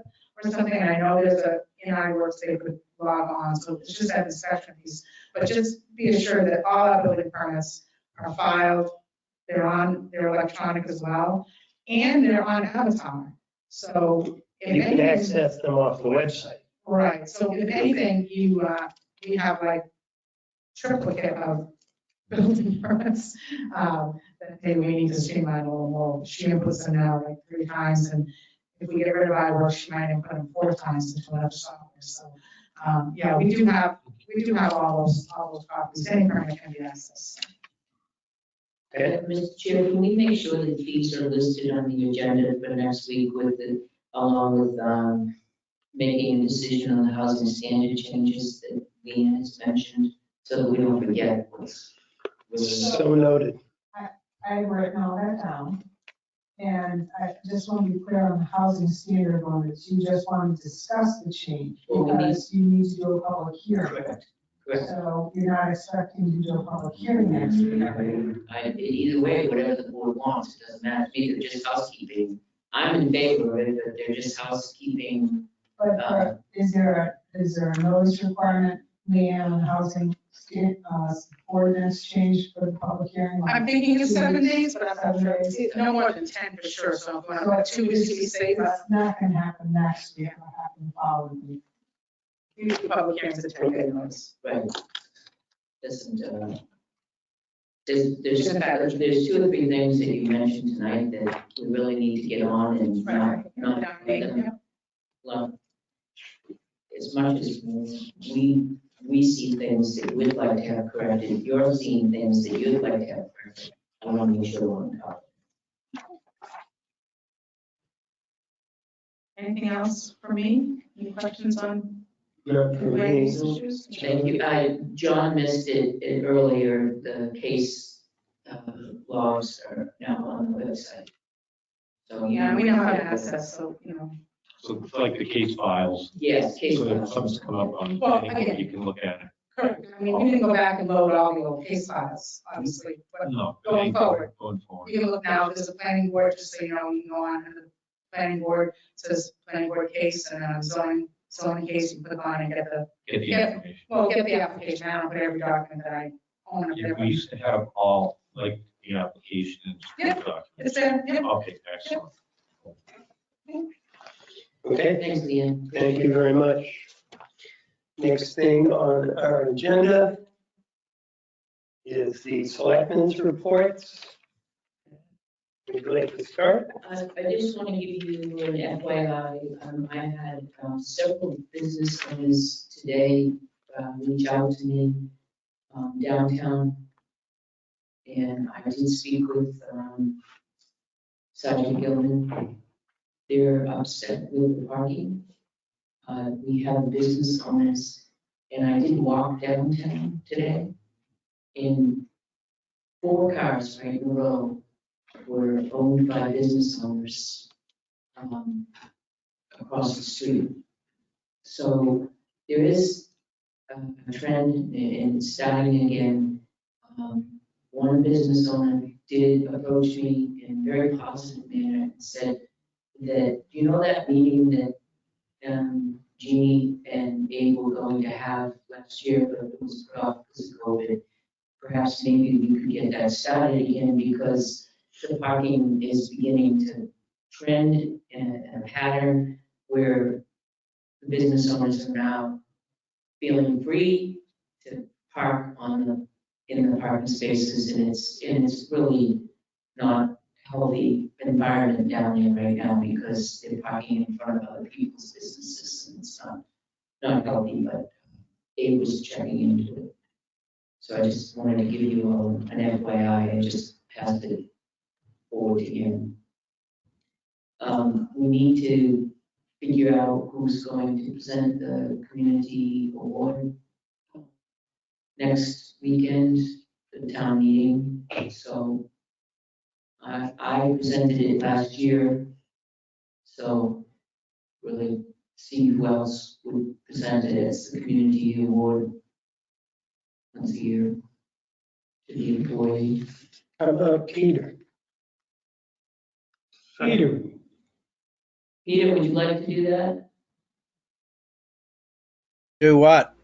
or something. And I know there's in iWorks they could log on, so it's just that inspection piece. But just be assured that all our building permits are filed, they're electronic as well, and they're on Avatar. So if You can anything, access them off the website. right, so if anything, we have like triplicate of building permits, that maybe we need to streamline a little more. She inputs them now like 3 times, and if we get rid of iWorks, she might input them 4 times into another software. So, yeah, we do have all those copies. Any permit can be accessed. Okay. Mr. Chair, can we make sure that fees are listed on the agenda for next week along with making a decision on the housing standard changes that Leanne has mentioned, so that we don't forget what's So noted. I've written all that down. And I just want to be clear on the housing standard ordinance. You just want to discuss the change because you need to do a public hearing. Correct. So you're not expecting to do a public hearing next week. Either way, whatever the board wants, it doesn't matter to me, they're just housekeeping. I'm in favor of it, but they're just housekeeping. But is there a notice requirement, Leanne, on housing ordinance change for the public hearing? I'm thinking of 7 days, but I'm not sure. It's no more than 10 for sure. So I'm going 2 weeks to be safe. It's not going to happen next week. It'll happen the following week. Usually public hearings are 10 days notice. Right. Doesn't, there's 2 or 3 things that you mentioned tonight that we really need to get on and not let them. Well, as much as we see things that we'd like to have corrected, you're seeing things that you'd like to have corrected. I want to make sure we're on top. Anything else for me? Any questions on? Not for me. Thank you. John missed it earlier. The case logs are now on the website. So, Yeah, we know how to access, so, So it's like the case files. Yes, case So if files. something's come up on Well, anything, again- you can look at it. correct. I mean, you can go back and load all the old case files, obviously, but No. Going forward. Going forward. you can look now, there's a planning board, just so you know, you can go on to the planning board, it says planning board case, and then zoning case, you click on and get the, Get the Yeah. information. well, get the application, I don't put every document that I own up Yeah, there. we used to have all, like, the applications. Yeah. documents. It's there, yeah. Okay, excellent. Okay, Thanks, Leanne. thank you very much. Next thing on our agenda is the selectmen's reports. Would you like to start? I just want to give you an FYI. I had several business owners today reach out to me downtown. And I did speak with Sergeant Gilman. They're upset with the parking. We have business owners, and I did walk downtown today, and 4 cars right in a row were owned by business owners across the street. So there is a trend, and it's starting again. One business owner did approach me in a very positive manner and said that, you know, that meeting that Jeannie and Abe were going to have last year, but it was put off because of COVID. Perhaps maybe you could get that started again, because the parking is beginning to trend in a pattern where the business owners are now feeling free to park in the parking spaces, and it's really not healthy environment down there right now, because they're parking in front of other people's businesses, and it's not healthy, but Abe was checking into it. So I just wanted to give you all an FYI, I just passed it forward to him. We need to figure out who's going to present the community award next weekend, the town meeting. So I presented it last year, so really see who else would present it as the community award once a year to the employee. How about Peter? Peter, Peter, would you like to do that? Do what?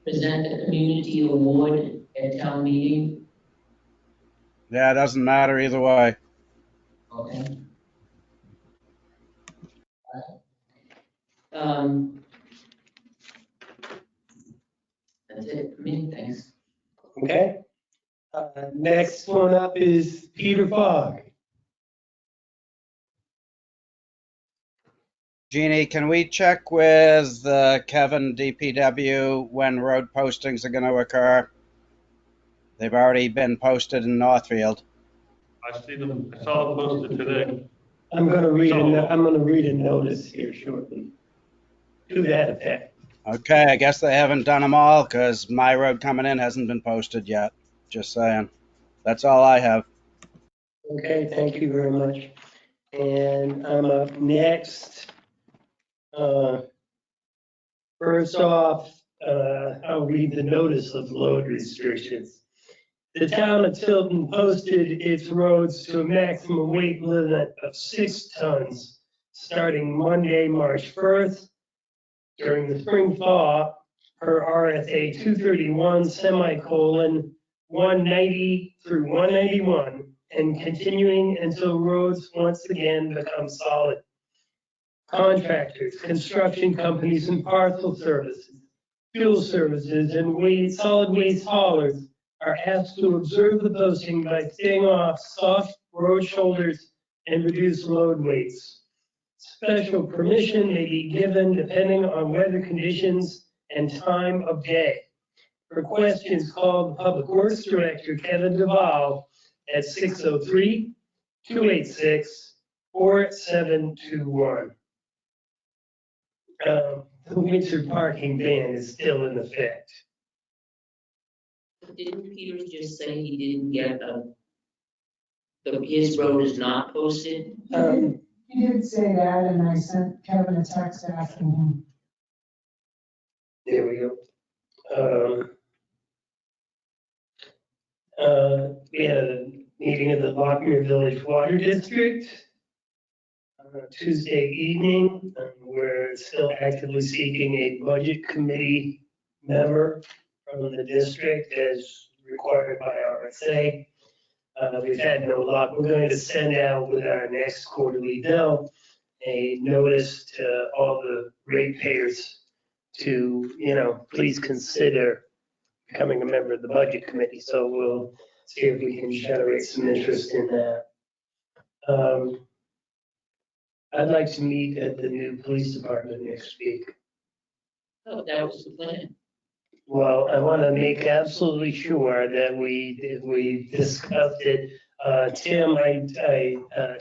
Present a community award at town meeting? Yeah, it doesn't matter either way. Okay. That's it for me, thanks. okay. Next one up is Peter Fogg. Jeannie, can we check with Kevin DPW when road postings are going to occur? They've already been posted in Northfield. I see them, I saw them posted today. I'm gonna read a notice here shortly to that effect. Okay, I guess they haven't done them all because my road coming in hasn't been posted yet. Just saying. That's all I have. Okay, thank you very much. And I'm up next. First off, I'll read the notice of load restrictions. The town of Tilton posted its roads to a maximum weight limit of 6 tons starting Monday, March 1st. During the spring thaw, per RSA 231 190 through 191, and continuing until roads once again become solid. Contractors, construction companies and parcel services, fuel services, and solid waste haulers are asked to observe the posting by staying off soft road shoulders and reduce load weights. Special permission may be given depending on weather conditions and time of day. For questions, call the Public Works Director, Kevin Duval, at 603-286-4721. The winter parking ban is still in effect. Didn't Peter just say he didn't get his road is not posted? He did say that, and I sent Kevin a text asking him. There we go. We had a meeting of the Lockmere Village Water District Tuesday evening. We're still actively seeking a budget committee member from the district as required by RSA. We've had no luck. We're going to send out with our next quarterly bill a notice to all the ratepayers to, please consider becoming a member of the budget committee. So we'll see if we can generate some interest in that. I'd like to meet at the new police department next week. Oh, that was the plan. Well, I want to make absolutely sure that we discussed it. Tim, I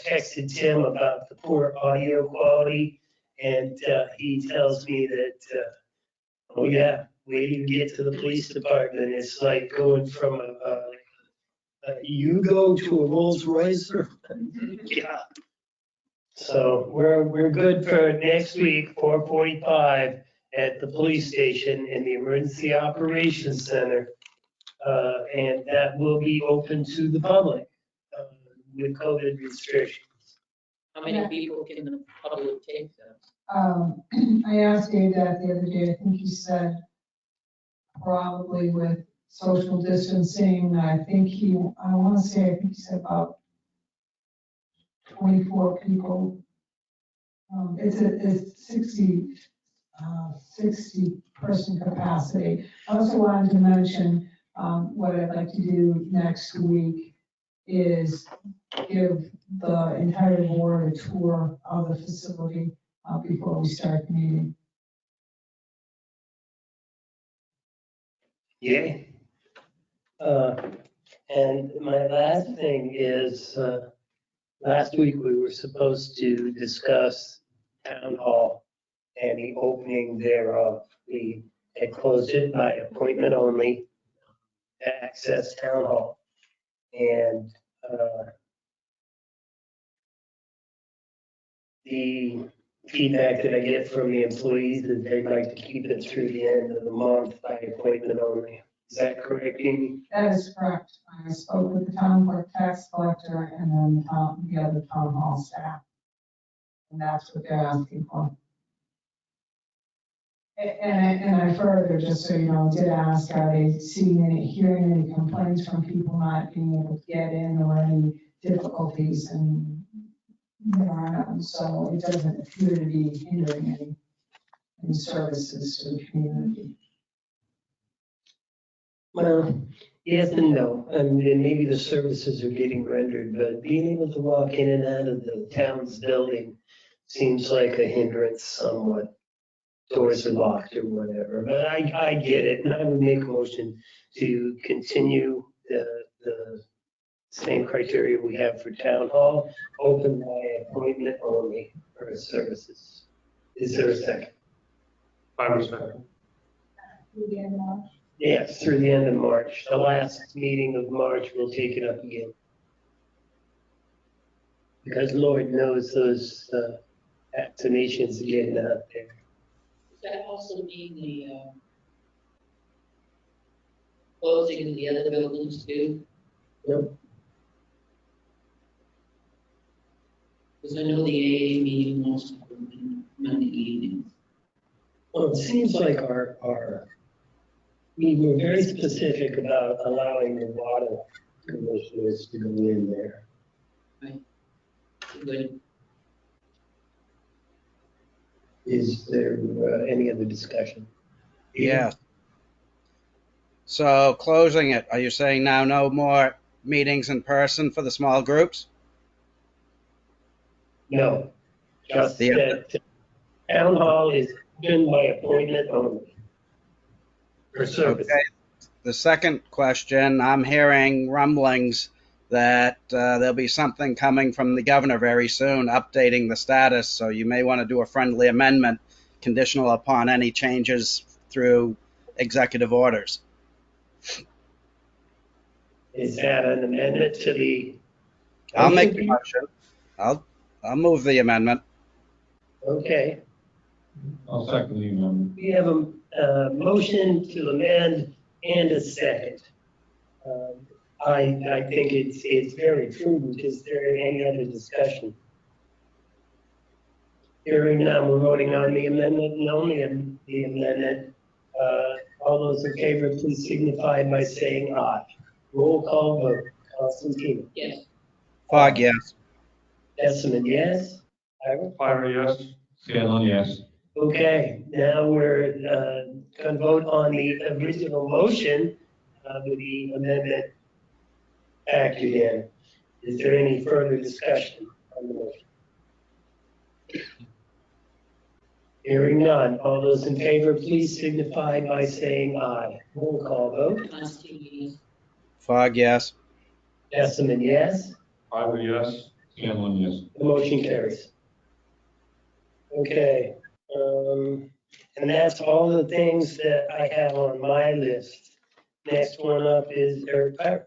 texted Tim about the poor audio quality, and he tells me that, oh yeah, wait till you get to the police department. It's like going from a Yugo to a Rolls Royce. Yeah. So we're good for next week, 4:45 at the police station in the Emergency Operations Center. And that will be open to the public with COVID restrictions. How many people can the public take though? I asked Dave that the other day. I think he said probably with social distancing. I think he said about 24 people. It's 60 person capacity. I also wanted to mention what I'd like to do next week is give the entire board a tour of the facility before we start the meeting. Yay. And my last thing is, last week we were supposed to discuss town hall and the opening thereof. We had closed it by appointment only to access town hall. And the feedback that I get from the employees is they'd like to keep it through the end of the month by appointment only. Is that correct, Amy? That is correct. I spoke with the town clerk, tax collector, and then the other town hall staff. And that's what they're asking for. And I further, just so you know, did ask, are they hearing any complaints from people not being able to get in or any difficulties? And there are none, so it doesn't appear to be hindering any services to the community. Well, yes and no. I mean, maybe the services are getting rendered, but being able to walk in and out of the town's building seems like a hindrance somewhat. Doors are locked or whatever, but I get it, and I would make a motion to continue the same criteria we have for town hall, open by appointment only for services. Is there a second? 5%. Yes, through the end of March. The last meeting of March, we'll take it up again. Because Lord knows those vaccinations are getting out there. Does that also mean the closing of the other buildings too? Nope. Because I know the AA meeting wants to open Monday evenings. Well, it seems like we were very specific about allowing the water commissioners to go in there. Right. Good. Is there any other discussion? Yeah. So closing it, are you saying now no more meetings in person for the small groups? No, just that town hall is open by appointment only for service. Okay. The second question, I'm hearing rumblings that there'll be something coming from the governor very soon updating the status, so you may want to do a friendly amendment conditional upon any changes through executive orders. Is that an amendment to the I'll make the motion. I'll move the amendment. Okay, I'll second the amendment. we have a motion to amend and a second. I think it's very prudent. Is there any other discussion? Hearing none, we're voting on the amendment and only the amendment. All those in favor, please signify by saying aye. Roll call vote. Constantine? Yes. Fogg, yes. Jessamine, yes? Ira? Fire, yes. Scanlon, yes. Okay, now we're going to vote on the original motion with the amendment factored in. Is there any further discussion on the motion? Hearing none. All those in favor, please signify by saying aye. Roll call vote. Constantine, yes. Fogg, yes. Jessamine, yes? Fire, yes. Scanlon, yes. The motion carries. Okay, and that's all the things that I have on my list. Next one up is Eric Pack.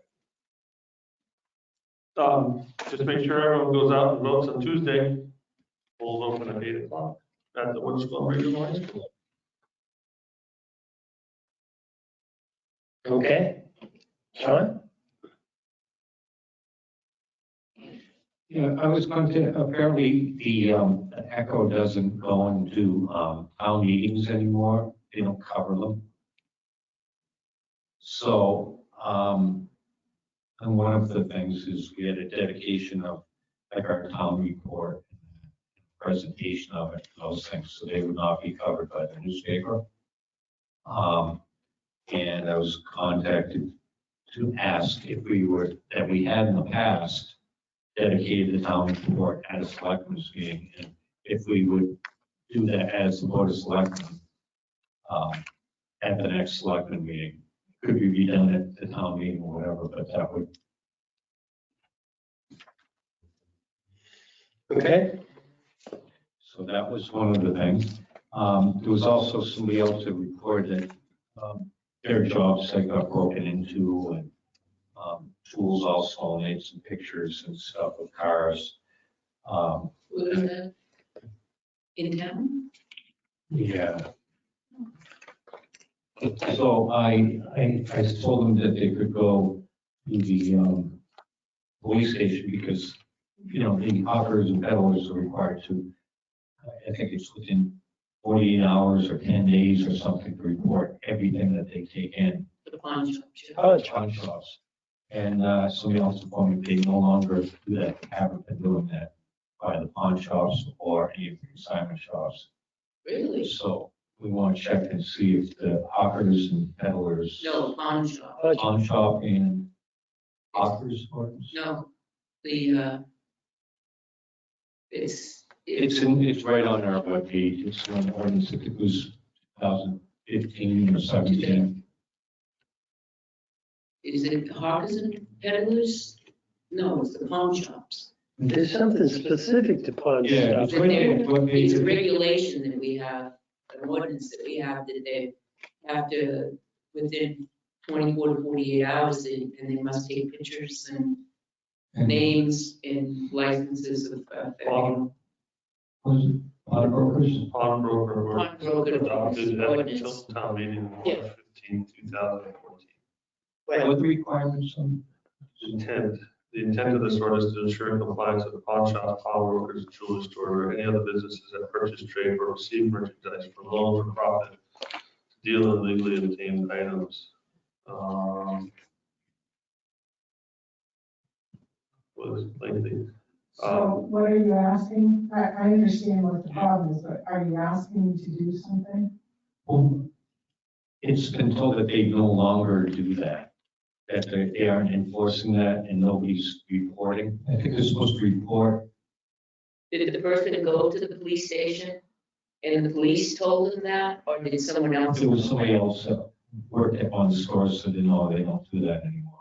Just make sure everyone goes out and votes on Tuesday. Polls open at 8 o'clock at the Woodstock Regional High School. Okay, Sean? Yeah, I was going to, apparently the Echo doesn't go into town meetings anymore. They don't cover them. So, and one of the things is we had a dedication of like our town report, presentation of it, those things, so they would not be covered by the newspaper. And I was contacted to ask if we were, that we had in the past, dedicated the town report at a selectmen's meeting, and if we would do that as the board of selectmen at the next selectmen meeting. Could be done at the town meeting or whatever, but that would. Okay. So that was one of the things. There was also somebody else that reported that their job site got broken into, and tools also made some pictures and stuff of cars. Where was that? In town? Yeah. So I told them that they could go to the police station because, you know, the hawkers and peddlers are required to, I think it's within 48 hours or 10 days or something to report everything that they take in. The pawn shop. Pawn shops. And somebody else informed me they no longer do that, haven't been doing that by the pawn shops or any of the consignment shops. Really? So we want to check and see if the hawkers and peddlers. No, pawn shop. Pawn shop and hawkers ordinance? No, the, It's right on our webpage. It's an ordinance, I think it was 2015 or 17. is it hawkers and peddlers? No, it's the pawn shops. There's something specific to pawn Yeah, shop. it's right there. It's a regulation that we have, an ordinance that we have that they have to, within 24 to 48 hours, and they must take pictures and names and licenses of. Was it pawnbrokers? Pawnbroker were Pawnbroker adopted at the ordinance. Tilton town meeting on Yeah. March 15, 2014. What are the requirements on? The intent of this ordinance is to ensure compliance with the pawn shop, pawnbrokers, jewelry store, or any other businesses that purchase, trade, or receive merchandise for loan or profit to deal in legally obtained items. Was lengthy. So what are you asking? I understand what the problem is, but are you asking to do something? Well, it's been told that they no longer do that, that they aren't enforcing that and nobody's reporting. I think they're supposed to report. Did the person go to the police station and the police told them that, or did someone else? There was somebody else that worked on the store, so they know they don't do that anymore.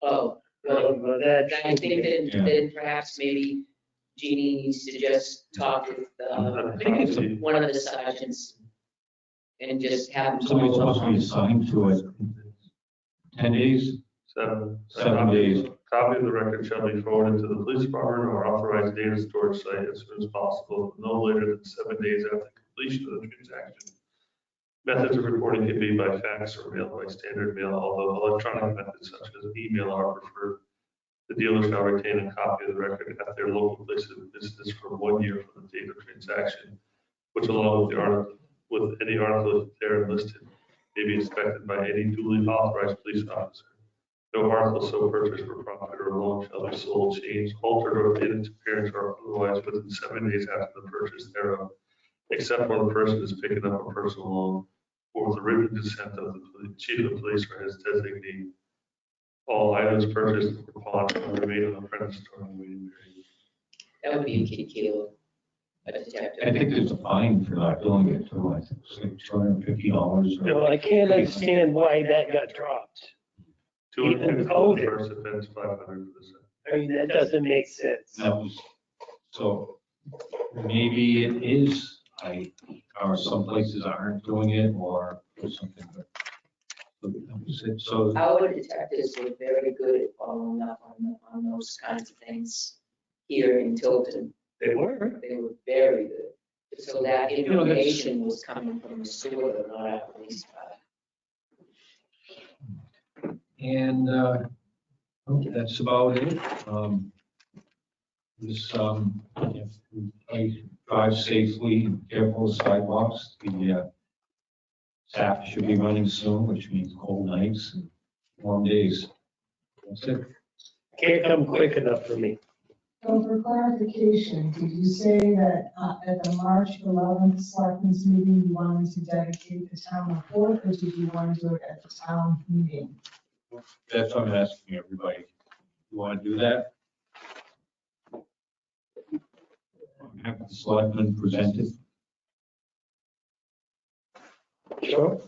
Oh, Well, that I think that perhaps maybe Jeannie needs to just talk with I think it's a- one of the sergeants and just have them. Somebody's supposed to be assigned to it. 10 days, 7 7 days. Copy of the record shall be forwarded to the police department or authorized data storage site as soon as possible, no later than 7 days after completion of the transaction. Methods of reporting can be by fax or mail by standard mail, although electronic methods such as email are preferred. The dealer shall retain a copy of the record at their local place of business for 1 year from the date of transaction, which along with the article, with any article there listed, may be inspected by any duly authorized police officer. No article so purchased for profit or loan shall be sold, changed, altered, or made into appearance or otherwise within 7 days after the purchase thereof, except when the person is picking up a personal loan or with the written consent of the chief of police or his designee. All items purchased upon remain on the premise during the waiting period. That would be a kid killer. I think there's a fine for not doing it too. I think it's like $250. No, I can't understand why that got dropped. Even code it. First offense, 500 for the second. I mean, that doesn't make sense. That was, so maybe it is, or some places aren't doing it or something. But that was it. So Our detectives were very good at following up on those kinds of things here in Tilton. They were. They were very good. So that information was coming from the sewer, not our police department. And that's about it. I drive safely and careful of sidewalks. The staff should be running soon, which means cold nights and warm days. That's it. Can't come quick enough for me. So for clarification, did you say that at the March 11th Selectmen's meeting, you wanted to dedicate the town report, or did you want to do it at the town meeting? That's what I'm asking everybody. You want to do that? Have the selectmen present it. Sure.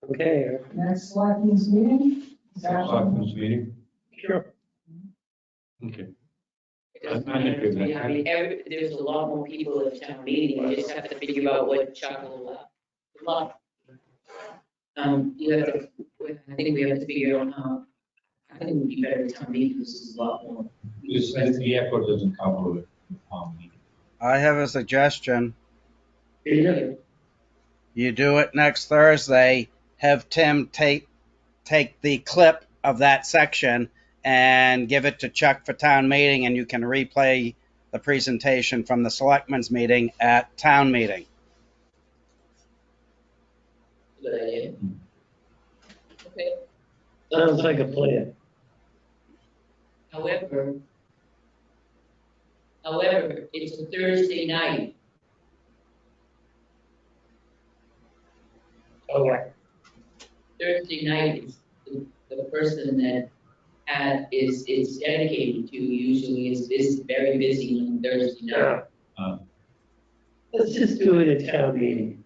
Okay. Next Selectmen's meeting? Is that Selectmen's meeting? Sure. Okay. I mean, there's a lot more people at the town meeting. You just have to figure out what Chuck will allow. You have to, I think we have to figure out how, I think it would be better at town meeting because there's a lot more. The airport doesn't cover it. I have a suggestion. Yeah. You do it next Thursday. Have Tim take the clip of that section and give it to Chuck for town meeting, and you can replay the presentation from the selectmen's meeting at town meeting. Good idea. Okay. Sounds like a plan. However, it's a Thursday night. All right. Thursday night is the person that is dedicated to usually is very busy on Thursday night. Let's just do it at town meeting.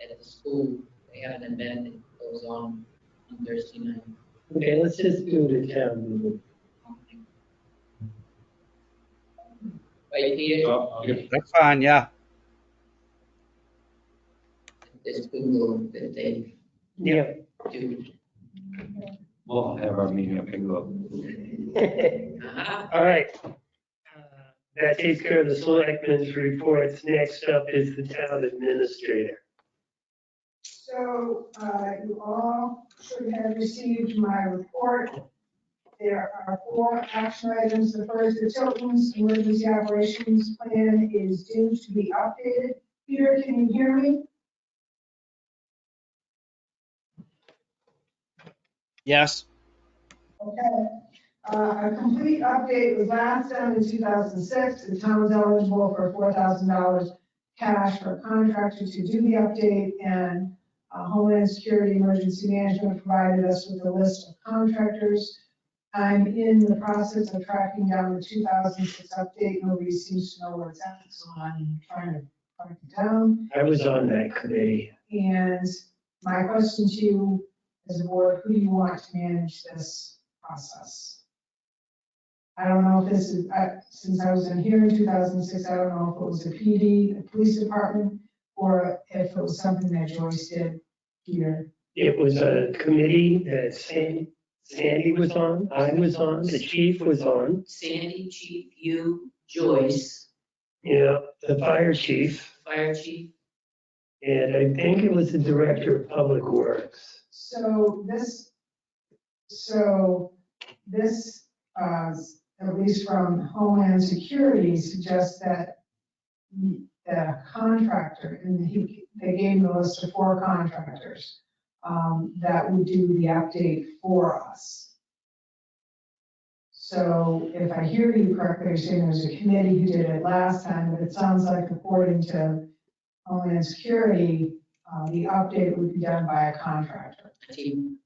At the school. They have an event that goes on Thursday night. Okay, let's just do it at town meeting. Right, Peter? That's fine, yeah. There's Google that they Yeah. do. We'll have our meeting up and go. All right. That takes care of the selectmen's reports. Next up is the town administrator. So you all should have received my report. There are 4 action items. The first, the Tilton's emergency operations plan is due to be updated. Peter, can you hear me? Yes. Okay. A complete update was last done in 2006. The town was eligible for $4,000 cash for a contractor to do the update, and Homeland Security Emergency Management provided us with a list of contractors. I'm in the process of tracking down the 2006 update. Nobody seems to know where it's at, so I'm trying to track it down. I was on that committee. And my question to you as a board, who do you want to manage this process? I don't know if this is, since I was in here in 2006, I don't know if it was a PD, the police department, or if it was something that Joyce did here. It was a committee that Sandy was on, I was on, the chief was on, Sandy, chief, you, Joyce, yeah, the fire chief, fire chief. and I think it was the director of public works. So this, at least from Homeland Security, suggests that the contractor, and they gave me a list of 4 contractors, that would do the update for us. So if I hear you correctly, you're saying there's a committee who did it last time, but it sounds like according to Homeland Security, the update would be done by a contractor.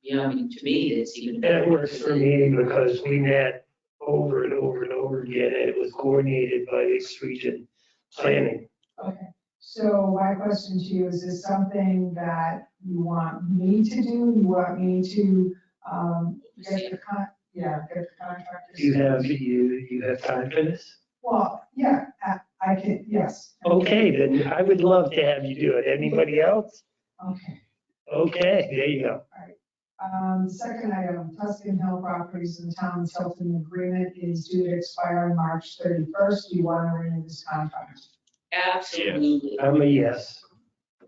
Yeah, I mean, to me, it's even. That works for me because we met over and over and over again, and it was coordinated by East Region Planning. Okay, so my question to you, is this something that you want me to do? You want me to, get the contractors? You have time for this? Well, yeah, I can, yes. Okay, then I would love to have you do it. Anybody else? Okay. Okay, there you go. Second item, Tuscan Hill Properties in the town of Tilton agreement is due to expire on March 31st. Do you want to renew this contract? Absolutely. I'm a yes.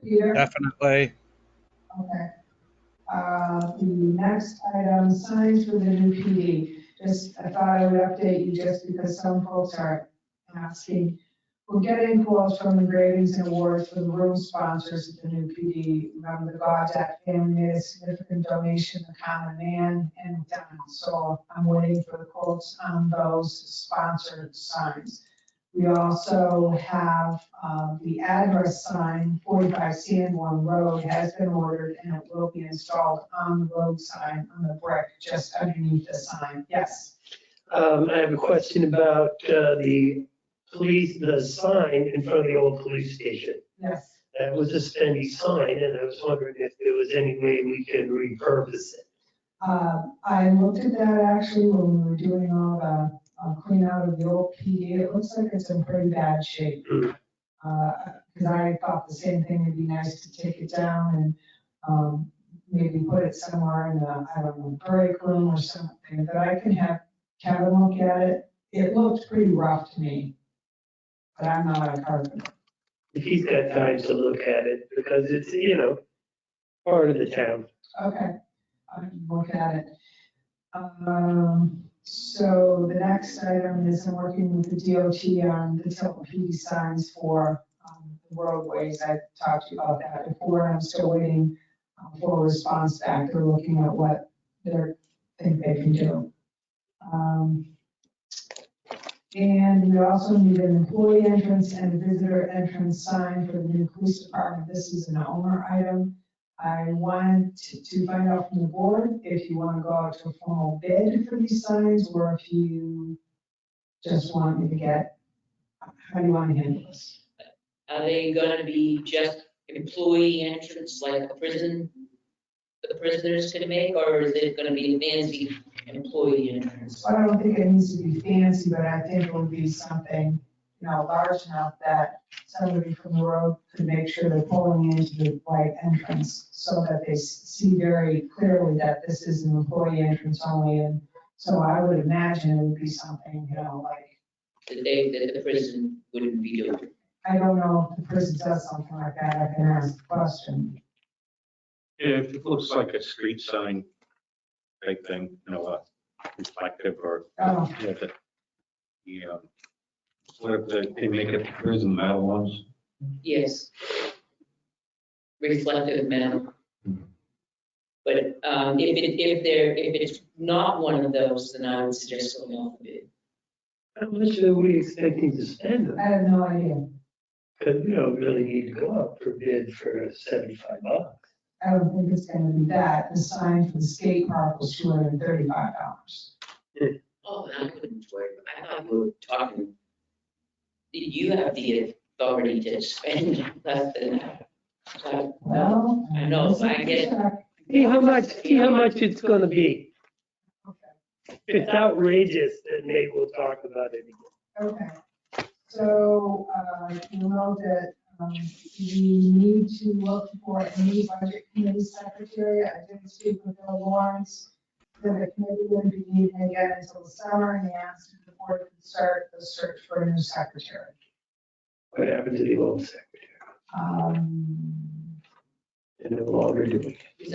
Peter? Definitely. Okay. The next item, signs for the new PD. Just, I thought I would update you just because some folks are asking. We're getting quotes from engravings and awards for the room sponsors at the new PD. Remember, the Goddard family made a significant donation to Common Man and done. So I'm waiting for the quotes on those sponsored signs. We also have the address sign, 45 Sanborn Road, has been ordered and it will be installed on the road sign on the brick just underneath the sign. Yes. I have a question about the sign in front of the old police station. Yes. That was a spendy sign, and I was wondering if there was any way we can repurpose it. I looked at that actually when we were doing all the clean out of the old PD. It looks like it's in pretty bad shape. Because I thought the same thing, would be nice to take it down and maybe put it somewhere in the, I don't know, break room or something. But I can have Kevin look at it. It looked pretty rough to me, but I'm not a carpenter. If he's got time to look at it, because it's, part of the town. Okay, I can look at it. So the next item is I'm working with the DOT on the Tilton PD signs for the roadways. I talked to you about that before. I'm still waiting for a response back. They're looking at what they think they can do. And we also need an employee entrance and a visitor entrance sign for the new police department. This is an owner item. I want to find out from the board if you want to go out to a formal bid for these signs, or if you just want me to get, how do you want to handle this? Are they gonna be just employee entrance like a prison, the prisoners can make, or is it gonna be a fancy employee entrance? I don't think it needs to be fancy, but I think it would be something, large enough that somebody from the road could make sure they're pulling into the right entrance so that they see very clearly that this is an employee entrance only. And so I would imagine it would be something, like. That the prison wouldn't be doing. I don't know if the prison does something like that. I can ask the question. Yeah, if it looks like a street sign type thing, reflective or, Oh. What if they make it prison metal ones? Yes. Reflective metal. But if it's not one of those, then I would suggest going off the bid. How much are we expecting to spend? I have no idea. Because we don't really need to go out for bid for $75. I don't think it's gonna be that. The sign for the skate park was $235. Oh, I couldn't worry. I thought we were talking. You have the authority to spend less than that. So, Well, I know, I get it. See how much it's gonna be. If it's outrageous, then maybe we'll talk about it again. Okay. So, you know that we need to look for a new budget committee secretary. I did speak with Bill Lawrence. that the committee wouldn't be meeting again until the summer, and he asked if the board could start the search for a new secretary. What happened to the old secretary? And no longer doing it.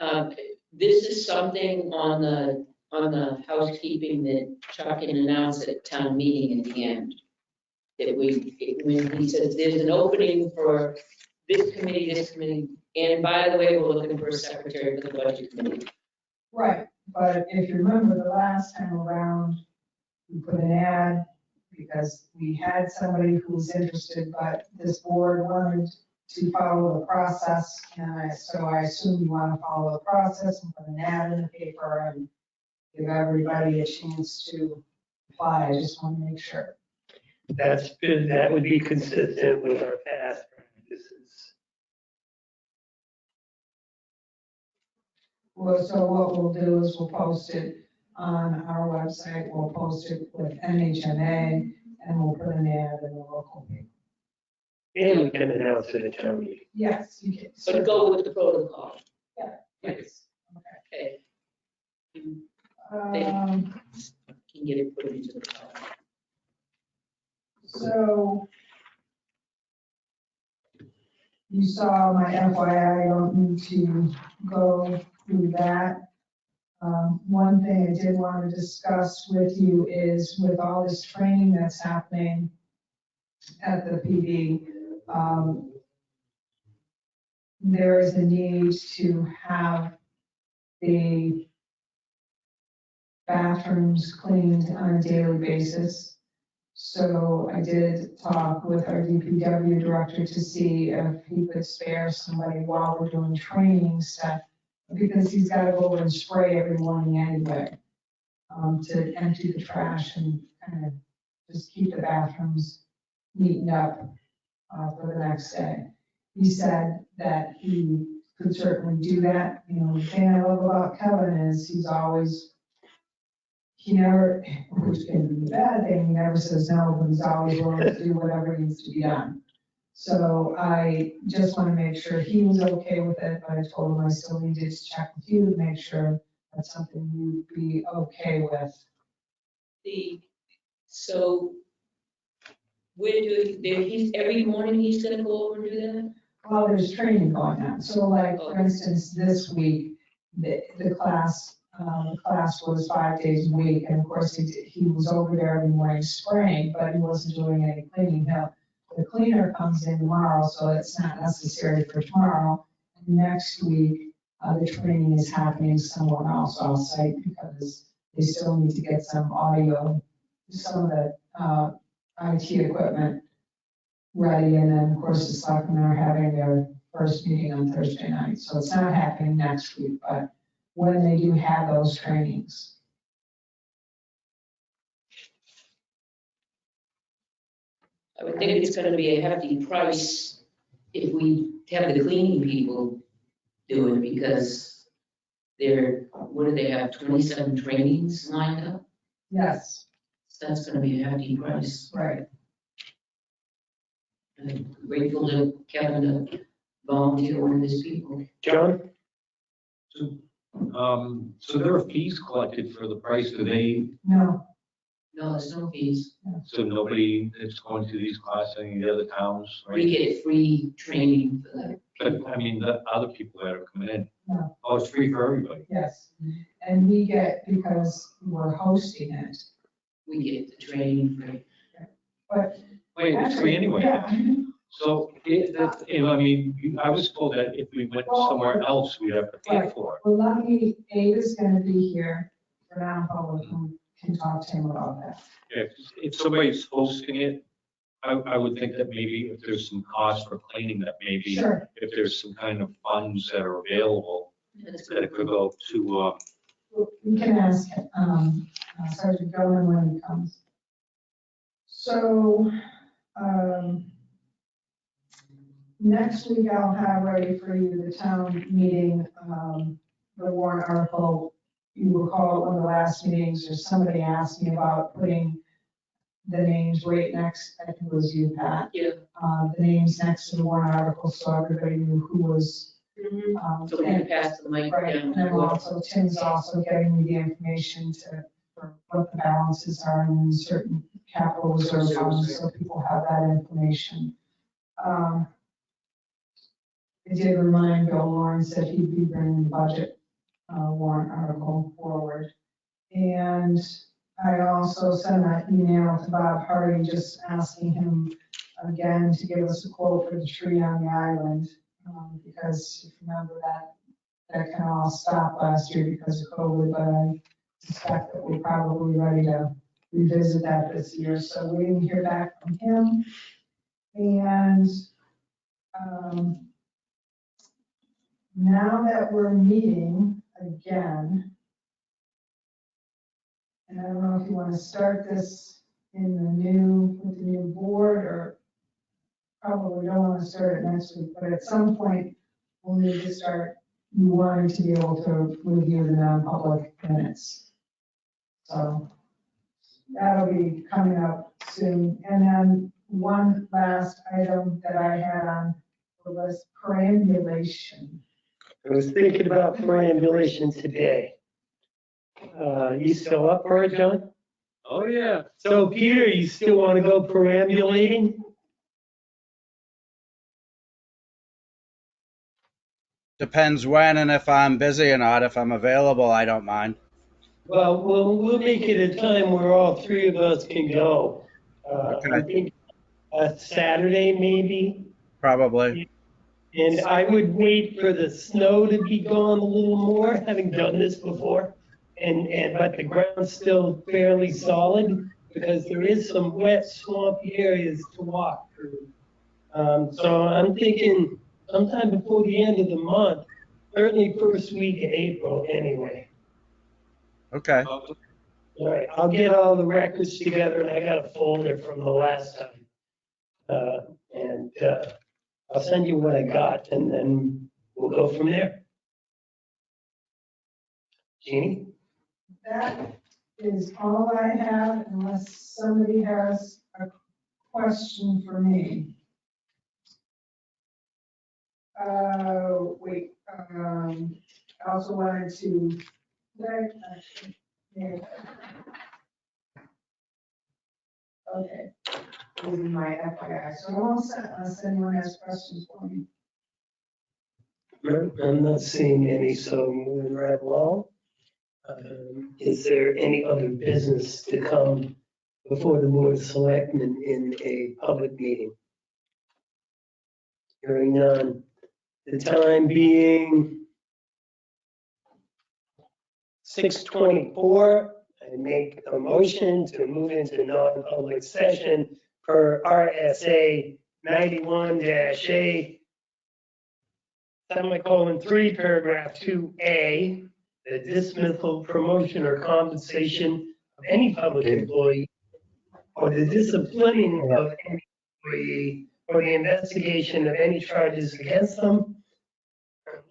So, This is something on the housekeeping that Chuck can announce at town meeting at the end. That when he says there's an opening for this committee, and by the way, we're looking for a secretary for the budget committee. right, but if you remember the last time around, we put an ad because we had somebody who was interested, but this board wanted to follow the process, and so I assume you want to follow the process and put an ad in the paper and give everybody a chance to apply. I just want to make sure. That would be consistent with our past practices. Well, so what we'll do is we'll post it on our website, we'll post it with NHMA, and we'll put an ad in the local paper. And we can announce it at town meeting. Yes, you can. But go with the protocol. Yes. Okay. Um, Can get it put into the file. So you saw my FYI, I don't need to go through that. One thing I did want to discuss with you is with all this training that's happening at the PD, there is a need to have the bathrooms cleaned on a daily basis. So I did talk with our DPW director to see if he could spare somebody while we're doing training stuff, because he's got to go over and spray every morning anyway, to empty the trash and kind of just keep the bathrooms neatened up for the next day. He said that he could certainly do that. You know, the thing I love about Kevin is he never, which can be a bad thing, he never says no, but he's always willing to do whatever needs to be done. So I just want to make sure he was okay with it, but I told him I still needed to check with you to make sure that's something you'd be okay with. So we're doing, every morning he's gonna go over and do that? Well, there's training going on. So like, for instance, this week, the class was 5 days a week. And of course, he was over there every morning spraying, but he wasn't doing any cleaning. Now, the cleaner comes in tomorrow, so it's not necessary for tomorrow. And next week, the training is happening somewhere else off-site because they still need to get some audio, some of the IT equipment ready. And then, of course, the selectmen are having their first meeting on Thursday night. So it's not happening next week, but when they do have those trainings. I would think it's gonna be a hefty price if we have the cleaning people do it, because what do they have, 27 trainings lined up? Yes, So that's gonna be a hefty price. right. I'm grateful to Kevin to volunteer one of his people. John? So there are fees collected for the price, do they, No, No, there's no fees. so nobody that's going to these classes, any of the other towns, We right? get free training for that. But, I mean, the other people that are coming in, no, oh, it's free for everybody. yes. And we get, because we're hosting it. We get the training free. But Wait, it's free anyway. yeah. So, I mean, I was told that if we went somewhere else, we'd have to pay for it. Well, lucky Ava's gonna be here for non-public, who can talk to him about that. If somebody's hosting it, I would think that maybe if there's some cost for cleaning, that maybe Sure. if there's some kind of funds that are available, that it could go to, We can ask, Sergeant Golan when he comes. So, next week I'll have ready for you the town meeting, the warrant article. You recall at one of the last meetings, or somebody asked me about putting the names right next, I think it was you, Pat. Yeah. The names next to the warrant article, so everybody knew who was So we can pass the mic Right, down. and then also Tim's also getting me the information for what the balances are in certain capital reserve funds, so people have that information. I did remind Bill Lawrence that he'd be bringing the budget warrant article forward. And I also sent that email to Bob Hardy, just asking him again to give us a quote for the tree on the island. Because if you remember that kind of all stopped last year because of COVID, but I suspect that we're probably ready to revisit that this year. So we didn't hear back from him. And now that we're meeting again, and I don't know if you want to start this with the new board, or probably don't want to start it next week, but at some point we'll need to start wanting to be able to review the non-public minutes. So that'll be coming up soon. And then one last item that I had on the list, perambulation. I was thinking about perambulation today. You still up for it, John? Oh, yeah. So Peter, you still want to go perambulating? Depends when and if I'm busy or not. If I'm available, I don't mind. Well, we'll make it a time where all three of us can go. Okay. I think Saturday maybe. Probably. And I would wait for the snow to be gone a little more, having done this before. But the ground's still fairly solid because there is some wet swampy areas to walk through. So I'm thinking sometime before the end of the month, certainly first week of April anyway. Okay. All right, I'll get all the records together, and I got a folder from the last time. I'll send you what I got, and then we'll go from there. Jeannie? That is all I have, unless somebody has a question for me. Wait, I also wanted to, okay, this is my FYI, so I'm all set unless anyone has questions for me. I'm not seeing any, so moving right along. Is there any other business to come before the Board of Selectmen in a public meeting? Hearing none. The time being 6:24, I make a motion to move into non-public session per RSA 91-A, semicolon 3, paragraph 2A, the dismissal, promotion, or compensation of any public employee, or the disciplining of any employee, or the investigation of any charges against them,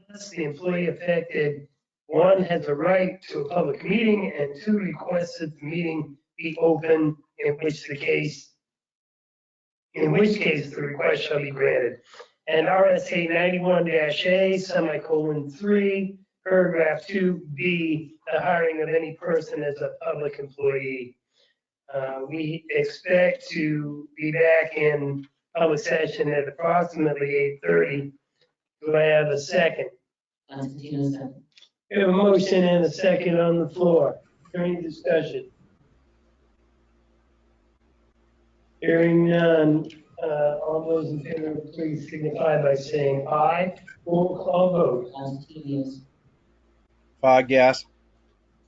unless the employee affected, one, has a right to a public meeting, and two, requests that the meeting be open, in which case the request shall be granted. And RSA 91-A, semicolon 3, paragraph 2B, the hiring of any person as a public employee. We expect to be back in public session at approximately 8:30. Do I have a second? Constantino, second. We have a motion and a second on the floor. During discussion. Hearing none, all those in favor, please signify by saying aye. Roll call vote. Constantino, yes. Fog, yes.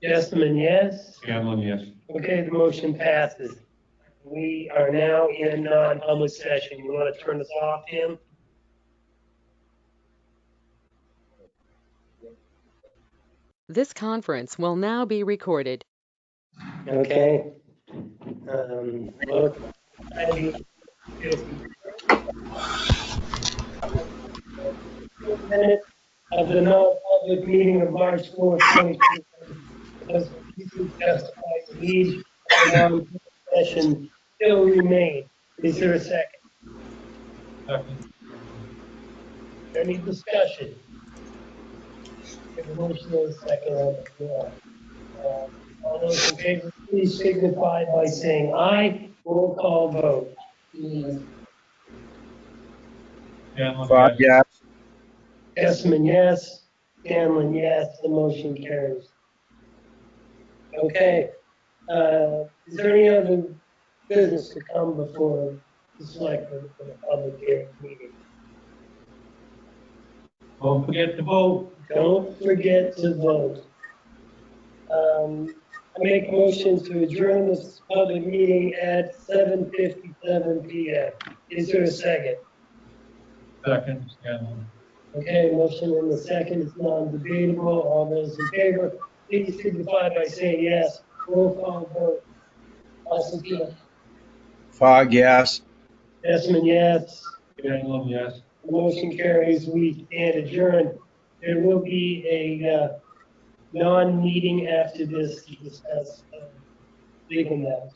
Jessamine, yes? Scanlon, yes. Okay, the motion passes. We are now in non-public session. You want to turn us off, Tim? This conference will now be recorded. Okay. Look, minutes of the non-public meeting of March 4th, 2020. Because reasons justify the need of non-public session still remain. Is there a second? Any discussion? We have a motion and a second on the floor. All those in favor, please signify by saying aye. Roll call vote. Yes. Fogg, yes. Esserman, yes. Scanlon, yes. The motion carries. Okay. Is there any other business to come before the selectmen for the public hearing meeting? Don't forget to vote. Don't forget to vote. I make a motion to adjourn this public meeting at 7:57 PM. Is there a second? Second, Scanlon. Okay, motion in the second is non-debatable. All those in favor, please signify by saying yes. Roll call vote. Austin Peter. Fogg, yes. Esserman, yes. Scanlon, yes. The motion carries. We stand adjourned. There will be a non-meeting after this to discuss legal matters.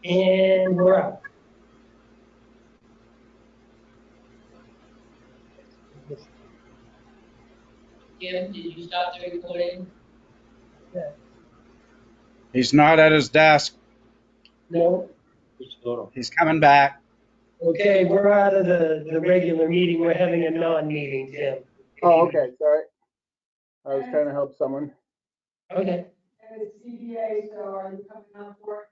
And we're out. Jim, did you stop the recording? He's not at his desk. No? He's coming back. Okay, we're out of the regular meeting. We're having a non-meeting, Tim. Oh, okay, sorry. I was trying to help someone. Okay. And it's CBA, so are you coming on for it?